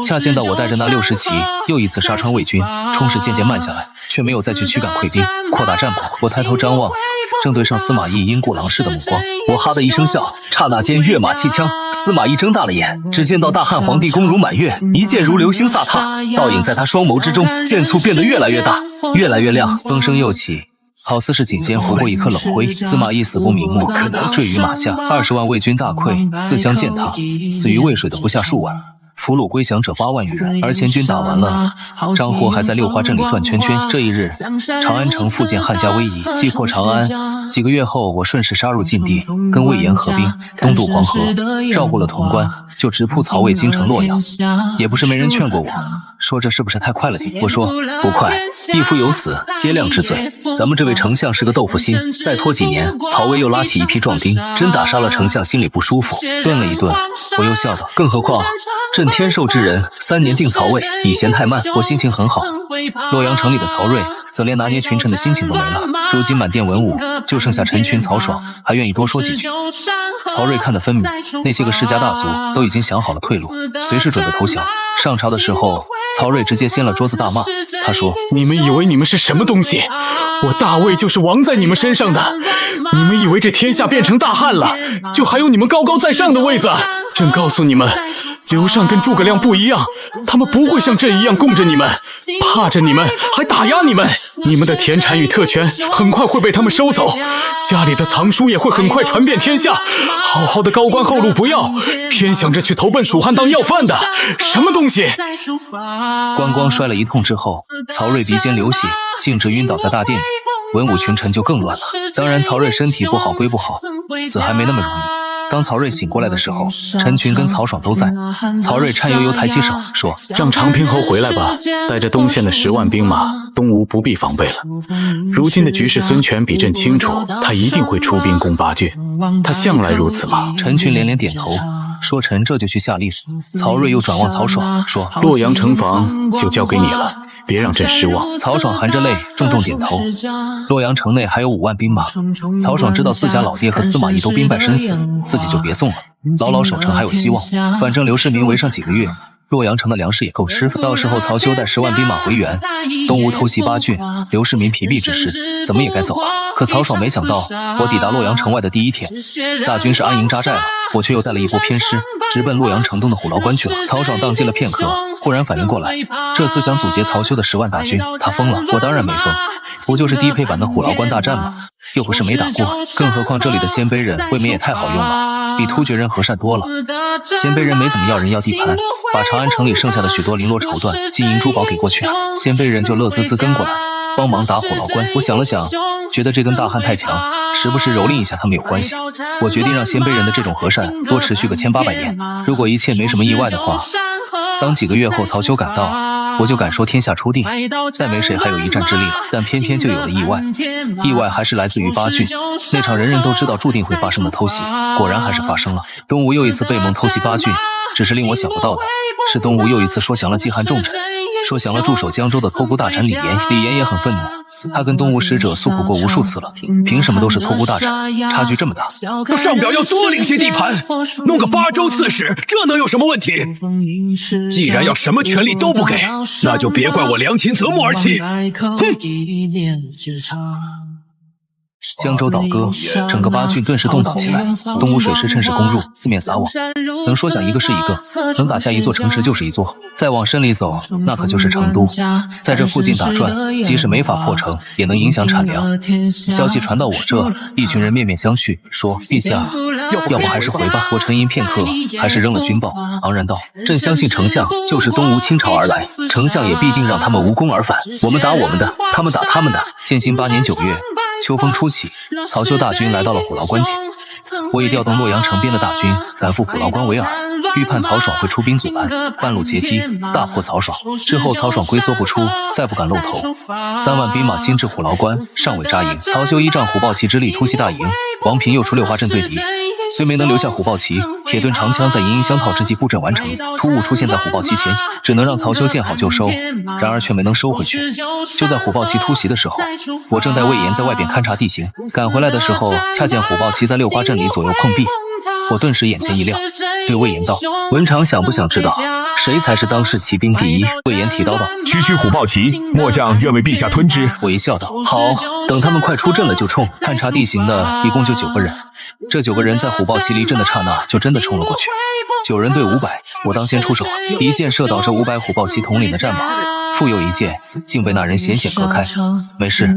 恰见到我带着那60骑又一次杀穿魏军，冲势渐渐慢下来，却没有再去驱赶溃兵，扩大战果。我抬头张望，正对上司马懿阴顾狼视的目光。我哈的一声笑，刹那间跃马弃枪。司马懿睁大了眼，只见到大汉皇帝弓如满月，一箭如流星飒沓，倒影在他双眸之中，箭簇变得越来越大，越来越亮。风声又起，好似是颈间拂过一颗冷灰。司马懿死不瞑目，坠于马下。20万魏军大溃，自相践踏，死于渭水的不下数万，俘虏归降者8万余人。而前军打完了，张获还在六花阵里转圈圈。这一日，长安城复见汉家威仪，击破长安。几个月后，我顺势杀入晋地，跟魏延合兵，东渡黄河，绕过了潼关，就直扑曹魏京城洛阳。也不是没人劝过我，说这是不是太快了点？我说不快，义夫有死，皆亮之罪。咱们这位丞相是个豆腐心，再拖几年，曹魏又拉起一批壮丁，真打杀了丞相，心里不舒服。顿了一顿，我又笑道：更何况朕天授之人，3年定曹魏，以贤太慢。我心情很好。洛阳城里的曹睿则连拿捏群臣的心情都没了，如今满殿文武就剩下陈群、曹爽，还愿意多说几句。曹睿看得分明，那些个世家大族都已经想好了退路，随时准备投降。上朝的时候，曹睿直接掀了桌子大骂，他说：你们以为你们是什么东西？我大魏就是王在你们身上的，你们以为这天下变成大汉了，就还有你们高高在上的位子？朕告诉你们，刘禅跟诸葛亮不一样，他们不会像朕一样供着你们，怕着你们，还打压你们。你们的田产与特权很快会被他们收走，家里的藏书也会很快传遍天下。好好的高官厚禄不要，偏想着去投奔蜀汉当要饭的，什么东西？咣咣摔了一通之后，曹睿鼻尖流血，径直晕倒在大殿里。文武群臣就更乱了。当然，曹睿身体不好归不好，死还没那么容易。当曹睿醒过来的时候，陈群跟曹爽都在。曹睿颤悠悠抬起手说：让长平侯回来吧，带着东县的10万兵马，东吴不必防备了。如今的局势，孙权比朕清楚，他一定会出兵攻巴郡，他向来如此嘛。陈群连连点头，说臣这就去下令。曹睿又转望曹爽说：洛阳城防就交给你了，别让朕失望。曹爽含着泪重重点头。洛阳城内还有5万兵马，曹爽知道自家老爹和司马懿都兵败身死，自己就别送了，牢牢守城还有希望。反正刘世民围上几个月，洛阳城的粮食也够吃，到时候曹休带10万兵马回援，东吴偷袭巴郡，刘世民疲弊之时，怎么也该走了。可曹爽没想到，我抵达洛阳城外的第一天，大军是安营扎寨了，我却又带了一波偏师，直奔洛阳城东的虎牢关去了。曹爽当机了片刻，忽然反应过来，这厮想阻截曹休的10万大军，他疯了。我当然没疯，不就是低配版的虎牢关大战吗？又不是没打过，更何况这里的鲜卑人未免也太好用了，比突厥人和善多了。鲜卑人没怎么要人要地盘，把长安城里剩下的许多绫罗绸缎、金银珠宝给过去，鲜卑人就乐滋滋跟过来，帮忙打虎牢关。我想了想，觉得这跟大汉太强，时不时蹂躏一下他们有关系。我决定让鲜卑人的这种和善多持续个1800年。如果一切没什么意外的话，当几个月后曹休赶到，我就敢说天下初定，再没谁还有一战之力了。但偏偏就有了意外，意外还是来自于巴郡那场人人都知道注定会发生的偷袭，果然还是发生了。东吴又一次被蒙偷袭巴郡，只是令我想不到的是，东吴又一次说降了纪汉重臣，说降了驻守江州的托孤大臣李严。李严也很愤怒，他跟东吴使者诉苦过无数次了，凭什么都是托孤大臣，差距这么大？上表要多领些地盘，弄个8州刺史，这能有什么问题？既然要什么权利都不给，那就别怪我良禽择木而栖。江州倒戈，整个巴郡顿时动荡起来。东吴水师趁势攻入，四面撒网，能说响一个是一个，能打下一座城池就是一座。再往深里走，那可就是成都。在这附近打转，即使没法破城，也能影响产粮。消息传到我这，一群人面面相觑，说：陛下，要不还是回吧。我沉吟片刻，还是扔了军报，昂然道：朕相信丞相就是东吴倾巢而来，丞相也必定让他们无功而返。我们打我们的，他们打他们的。建兴8年9月，秋风初起，曹休大军来到了虎牢关前。我已调动洛阳城边的大军赶赴虎牢关围耳，预判曹爽会出兵阻拦，半路截击，大破曹爽。之后曹爽龟缩不出，再不敢露头。3万兵马新至虎牢关，尚未扎营。曹休依仗虎豹骑之力突袭大营，王平又出6花阵对敌。虽没能留下虎豹旗，铁盾长枪在营营相讨之际布阵完成，突兀出现在虎豹旗前，只能让曹休见好就收，然而却没能收回去。就在虎豹旗突袭的时候，我正带魏延在外边勘察地形，赶回来的时候，恰见虎豹旗在六花阵里左右碰壁。我顿时眼前一亮，对魏延道：“文长想不想知道谁才是当世骑兵第一？”魏延提刀道：“区虎豹旗，末将愿为陛下吞之。”我一笑道：“好，等他们快出阵了就冲。”勘察地形的一共就9个人，这9个人在虎豹旗离阵的刹那就真的冲了过去。9人对500，我当先出手，一箭射倒这500虎豹旗统领的战马。复又一箭，竟被那人险险隔开。没事，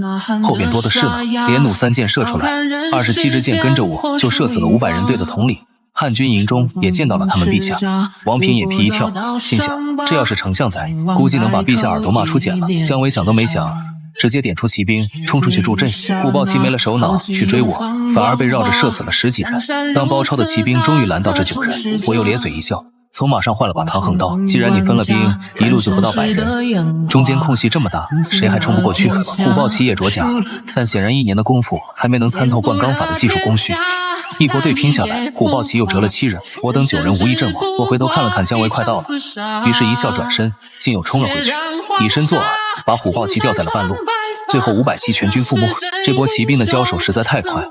后边多的是呢。连弩3箭射出来，27支箭跟着我就射死了500人队的统领。汉军营中也见到了他们陛下。王平眼皮一跳，心想这要是丞相在，估计能把陛下耳朵骂出茧了。姜维想都没想，直接点出骑兵冲出去助阵。虎豹旗没了首脑去追我，反而被绕着射死了10几人。当包抄的骑兵终于拦到这9人，我又咧嘴一笑。从马上换了把唐横刀，既然你分了兵，一路就不到100人，中间空隙这么大，谁还冲不过去？虎豹旗也着甲，但显然1年的功夫还没能参透灌钢法的技术工序。一波对拼下来，虎豹旗又折了7人，我等9人无一阵亡。我回头看了看姜维快到了，于是一笑转身，竟又冲了回去，以身作饵，把虎豹旗吊在了半路。最后500骑全军覆没。这波骑兵的交手实在太快，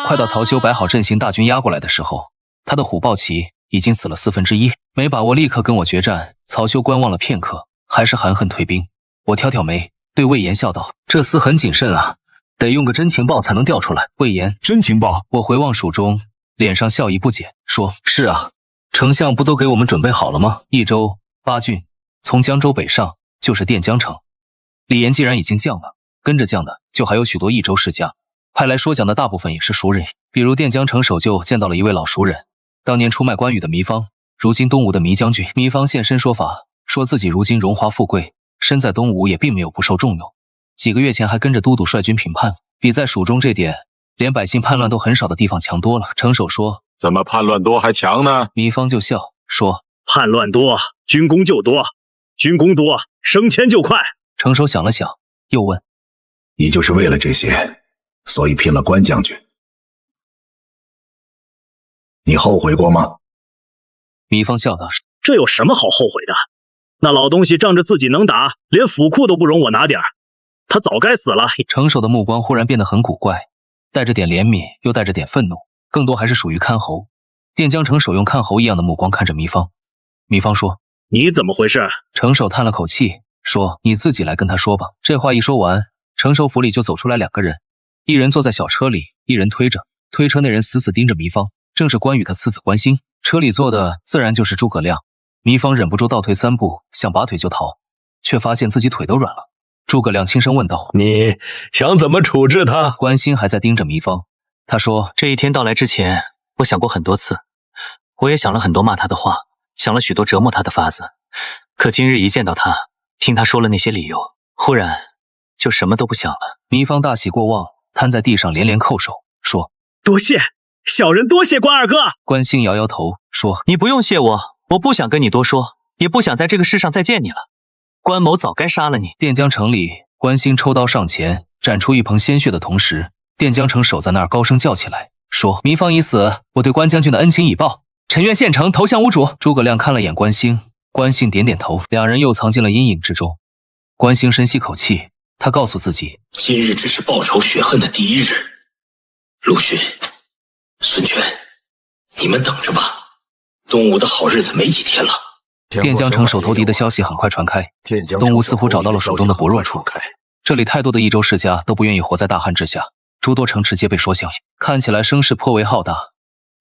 快到曹休摆好阵型，大军压过来的时候，他的虎豹旗已经死了1/4，没把握立刻跟我决战。曹休观望了片刻，还是含恨退兵。我挑挑眉，对魏延笑道：“这厮很谨慎啊，得用个真情报才能调出来。”魏延：“真情报？”我回望蜀中，脸上笑意不减，说：“是啊，丞相不都给我们准备好了吗？1州8郡，从江州北上就是垫江城。李严既然已经降了，跟着降的就还有许多益州世家，派来说讲的大部分也是熟人，比如垫江城守旧见到了一位老熟人。当年出卖关羽的糜芳，如今东吴的糜将军。糜芳现身说法，说自己如今荣华富贵，身在东吴也并没有不受重用。几个月前还跟着都督率军平叛，比在蜀中这点连百姓叛乱都很少的地方强多了。城守说：“怎么叛乱多还强呢？”糜芳就笑说：“叛乱多，军功就多，军功多，升迁就快。”城守想了想，又问：“你就是为了这些，所以聘了关将军？你后悔过吗？”糜芳笑道：“这有什么好后悔的？那老东西仗着自己能打，连府库都不容我拿点儿，他早该死了。”城守的目光忽然变得很古怪，带着点怜悯，又带着点愤怒，更多还是属于看侯。垫江城守用看侯一样的目光看着糜芳。糜芳说：“你怎么回事？”城守叹了口气，说：“你自己来跟他说吧。”这话一说完，城守府里就走出来2个人，一人坐在小车里，一人推着，推车那人死死盯着糜芳，正是关羽的次子关兴。车里坐的自然就是诸葛亮。糜芳忍不住倒退3步，想拔腿就逃，却发现自己腿都软了。诸葛亮轻声问道：“你想怎么处置他？”关兴还在盯着糜芳，他说：“这一天到来之前，我想过很多次，我也想了很多骂他的话，想了许多折磨他的法子。可今日一见到他，听他说了那些理由，忽然就什么都不想了。”糜芳大喜过望，瘫在地上连连叩首，说：“多谢小人，多谢关二哥。”关兴摇摇头说：“你不用谢我，我不想跟你多说，也不想在这个世上再见你了。关某早该杀了你。”垫江城里，关兴抽刀上前，斩出一捧鲜血的同时，垫江城守在那儿高声叫起来，说：“糜芳已死，我对关将军的恩情已报，臣愿献城投降吴主。”诸葛亮看了眼关兴，关兴点点头，2人又藏进了阴影之中。关兴深吸口气，他告诉自己：“今日只是报仇雪恨的第一日。陆逊、孙权，你们等着吧，东吴的好日子没几天了。”垫江城守投敌的消息很快传开，东吴似乎找到了蜀中的薄弱处，这里太多的益州世家都不愿意活在大汉之下，诸多城池皆被缩小，看起来声势颇为浩大。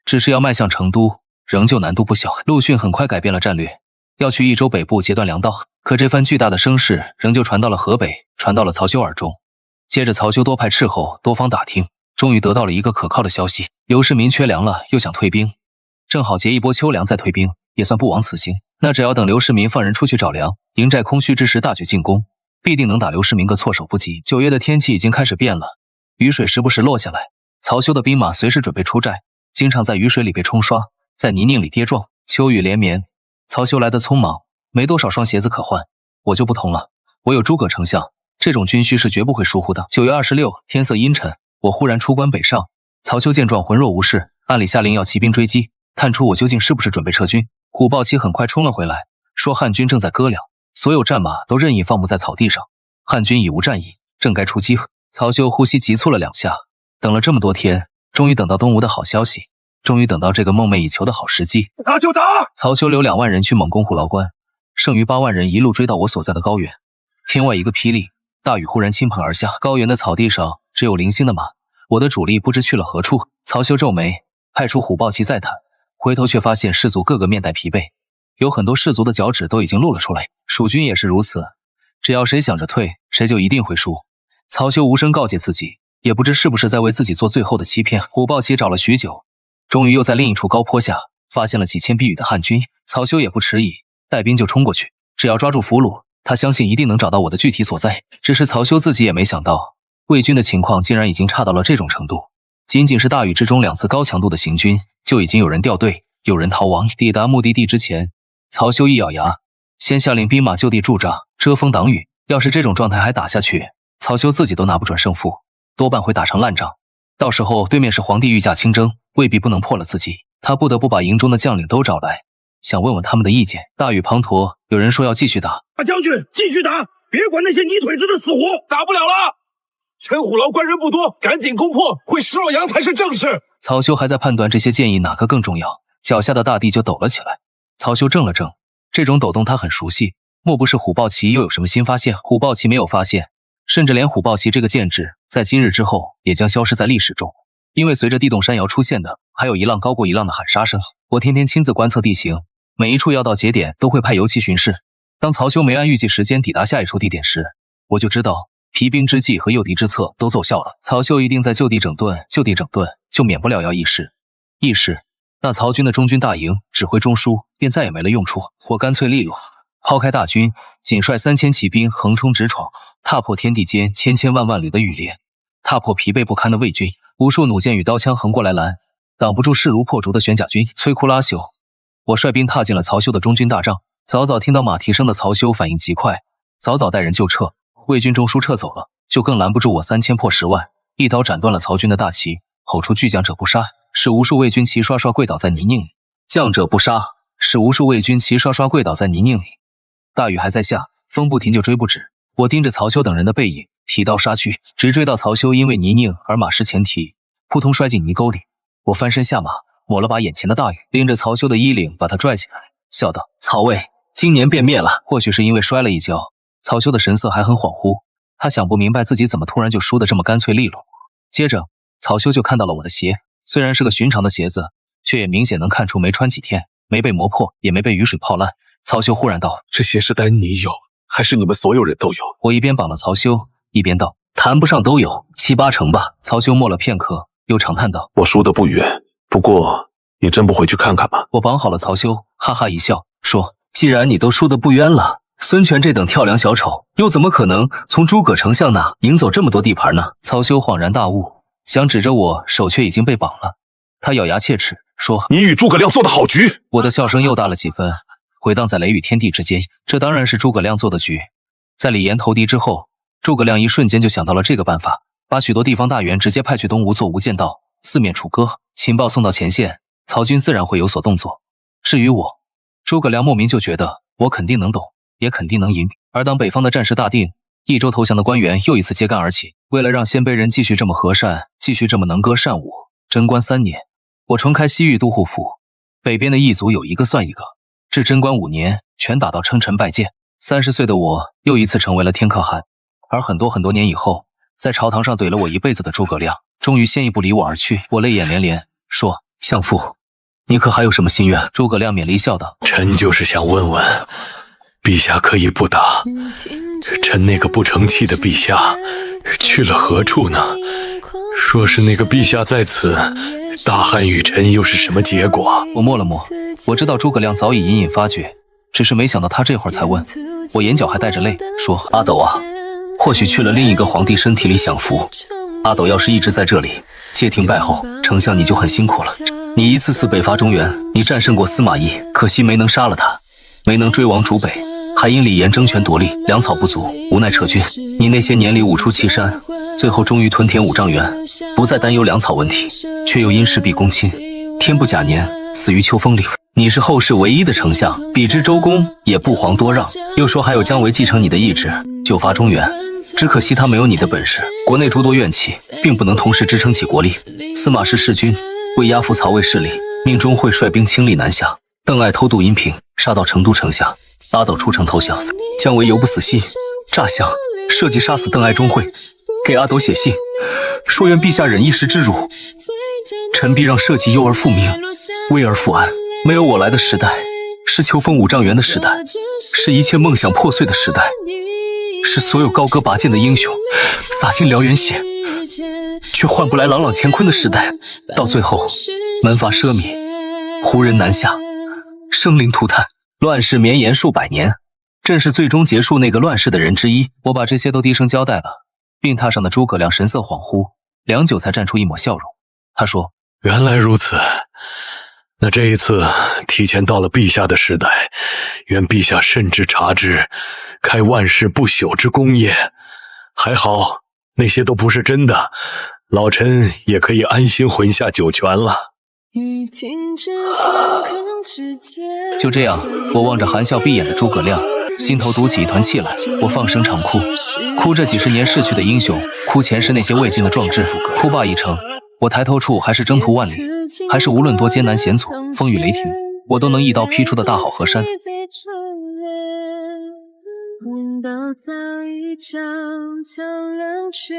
只是要迈向成都，仍旧难度不小。陆逊很快改变了战略，要去益州北部截断粮道，可这番巨大的声势仍旧传到了河北，传到了曹休耳中。接着曹休多派斥候多方打听，终于得到了一个可靠的消息，刘世民缺粮了，又想退兵，正好结一波秋粮再退兵，也算不枉此行。那只要等刘世民放人出去找粮，营寨空虚之时大举进攻，必定能打刘世民个措手不及。9月的天气已经开始变了，雨水时不时落下来，曹休的兵马随时准备出寨，经常在雨水里被冲刷，在泥泞里跌撞。秋雨连绵，曹休来得匆忙，没多少双鞋子可换。我就不同了，我有诸葛丞相，这种军需是绝不会疏忽的。9月26，天色阴沉，我忽然出关北上。曹休见状浑若无事，按里下令要骑兵追击，探出我究竟是不是准备撤军。虎豹骑很快冲了回来，说汉军正在割粮，所有战马都任意放牧在草地上，汉军已无战意，正该出击。曹休呼吸急促了2下，等了这么多天，终于等到东吴的好消息，终于等到这个梦寐以求的好时机。打就打！曹休留2万人去猛攻虎牢关，剩余8万人一路追到我所在的高原。天外一个霹雳，大雨忽然倾盆而下，高原的草地上只有零星的马，我的主力不知去了何处。曹休皱眉，派出虎豹骑再探，回头却发现士卒个个面带疲惫，有很多士卒的脚趾都已经露了出来。蜀军也是如此，只要谁想着退，谁就一定会输。曹休无声告诫自己，也不知是不是在为自己做最后的欺骗。虎豹骑找了许久，终于又在另一处高坡下发现了几千避雨的汉军。曹休也不迟疑，带兵就冲过去，只要抓住俘虏，他相信一定能找到我的具体所在。只是曹休自己也没想到，魏军的情况竟然已经差到了这种程度。仅仅是大雨之中2次高强度的行军，就已经有人掉队，有人逃亡。抵达目的地之前，曹休一咬牙，先下令兵马就地驻扎，遮风挡雨。要是这种状态还打下去，曹休自己都拿不准胜负，多半会打成烂仗。到时候对面是皇帝御驾亲征，未必不能破了自己。他不得不把营中的将领都找来，想问问他们的意见。大雨滂沱，有人说要继续打。大将军，继续打，别管那些泥腿子的死活，打不了了。陈虎牢关人不多，赶紧攻破，回石洛阳才是正事。曹休还在判断这些建议哪个更重要，脚下的大地就抖了起来。曹休怔了怔，这种抖动他很熟悉，莫不是虎豹骑又有什么新发现？虎豹骑没有发现，甚至连虎豹骑这个建制在今日之后也将消失在历史中，因为随着地动山摇出现的还有一浪高过一浪的喊杀声。我天天亲自观测地形，每一处要道节点都会派游骑巡视。当曹休没按预计时间抵达下一处地点时，我就知道疲兵之计和诱敌之策都奏效了。曹休一定在就地整顿，就地整顿就免不了要议事。议事，那曹军的中军大营指挥中枢便再也没了用处。我干脆利落，抛开大军，仅率3000骑兵横冲直闯，踏破天地间千千万万缕的雨帘，踏破疲惫不堪的魏军。无数弩箭与刀枪横过来拦，挡不住势如破竹的玄甲军。摧枯拉朽，我率兵踏进了曹休的中军大帐。早早听到马蹄声的曹休反应极快，早早带人就撤。魏军中枢撤走了，就更拦不住我3000破10万，一刀斩断了曹军的大旗，吼出巨将者不杀，使无数魏军齐刷刷跪倒在泥泞里。将者不杀，使无数魏军齐刷刷跪倒在泥泞里。大雨还在下，风不停就追不止。我盯着曹休等人的背影，提刀杀去，直追到曹休因为泥泞而马失前蹄，扑通摔进泥沟里。我翻身下马，抹了把眼前的大雨，拎着曹休的衣领把他拽起来，笑道：曹魏今年便灭了。或许是因为摔了一跤，曹休的神色还很恍惚，他想不明白自己怎么突然就输得这么干脆利落。接着曹休就看到了我的鞋，虽然是个寻常的鞋子，却也明显能看出没穿几天，没被磨破，也没被雨水泡烂。曹休忽然道：这鞋是单你有，还是你们所有人都有？我一边绑了曹休，一边道：谈不上都有，7、8成吧。曹休默了片刻，又长叹道：我输得不远，不过你真不回去看看吗？我绑好了曹休，哈哈一笑，说：既然你都输得不冤了，孙权这等跳梁小丑又怎么可能从诸葛丞相那赢走这么多地盘呢？曹休恍然大悟，想指着我，手却已经被绑了。他咬牙切齿说：你与诸葛亮做的好局。我的笑声又大了几分，回荡在雷雨天地之间。这当然是诸葛亮做的局。在李严投敌之后，诸葛亮一瞬间就想到了这个办法，把许多地方大员直接派去东吴做无间道，四面楚歌，情报送到前线，曹军自然会有所动作。至于我，诸葛亮莫名就觉得我肯定能懂，也肯定能赢。而当北方的战事大定，益州投降的官员又一次揭竿而起。为了让鲜卑人继续这么和善，继续这么能歌善舞，贞观3年，我重开西域都护府，北边的异族有一个算一个，至贞观5年，全打到称臣拜见。30岁的我又一次成为了天可汗。而很多年以后，在朝堂上怼了我一辈子的诸葛亮，终于先一步离我而去。我泪眼连连，说：相父，你可还有什么心愿？诸葛亮勉励笑道：臣就是想问问，陛下可以不打，臣那个不成器的陛下去了何处呢？若是那个陛下在此，大汉与臣又是什么结果？我默了默，我知道诸葛亮早已隐隐发觉，只是没想到他这会儿才问。我眼角还带着泪，说：阿斗啊，或许去了另一个皇帝身体里享福。阿斗要是一直在这里，街亭败后，丞相你就很辛苦了。你一次次北伐中原，你战胜过司马懿，可惜没能杀了他，没能追王逐北，还因李严争权夺利，粮草不足，无奈撤军。你那些年里五出祁山，最后终于屯田5丈原，不再担忧粮草问题，却又因事必躬亲，天不甲年，死于秋风里。你是后世唯一的丞相，比之周公也不遑多让。又说还有姜维继承你的意志，救伐中原，只可惜他没有你的本事。国内诸多怨气，并不能同时支撑起国力。司马氏弑君，为压服曹魏势力，命钟会率兵倾力南下。邓艾偷渡阴平，杀到成都城下，阿斗出城投降。姜维犹不死心，诈降，设计杀死邓艾、钟会，给阿斗写信，说愿陛下忍一时之辱，臣必让社稷忧而复明，危而复安。没有我来的时代，是秋风5丈原的时代，是一切梦想破碎的时代，是所有高歌拔剑的英雄洒尽燎原血，却换不来朗朗乾坤的时代。到最后，门阀奢靡，胡人南下，生灵涂炭，乱世绵延数百年。朕是最终结束那个乱世的人之一。我把这些都低声交代了。病榻上的诸葛亮神色恍惚，良久才绽出一抹笑容。他说：原来如此，那这一次提前到了陛下的时代，愿陛下慎之察之，开万世不朽之功业。还好那些都不是真的，老臣也可以安心混下九泉了。就这样，我望着含笑闭眼的诸葛亮，心头堵起一团气来。我放声长哭，哭这几十年逝去的英雄，哭前世那些未尽的壮志。哭罢已成，我抬头处还是征途万里，还是无论多艰难险阻，风雨雷霆，我都能一刀劈出的大好河山。闻到早已江江冷却。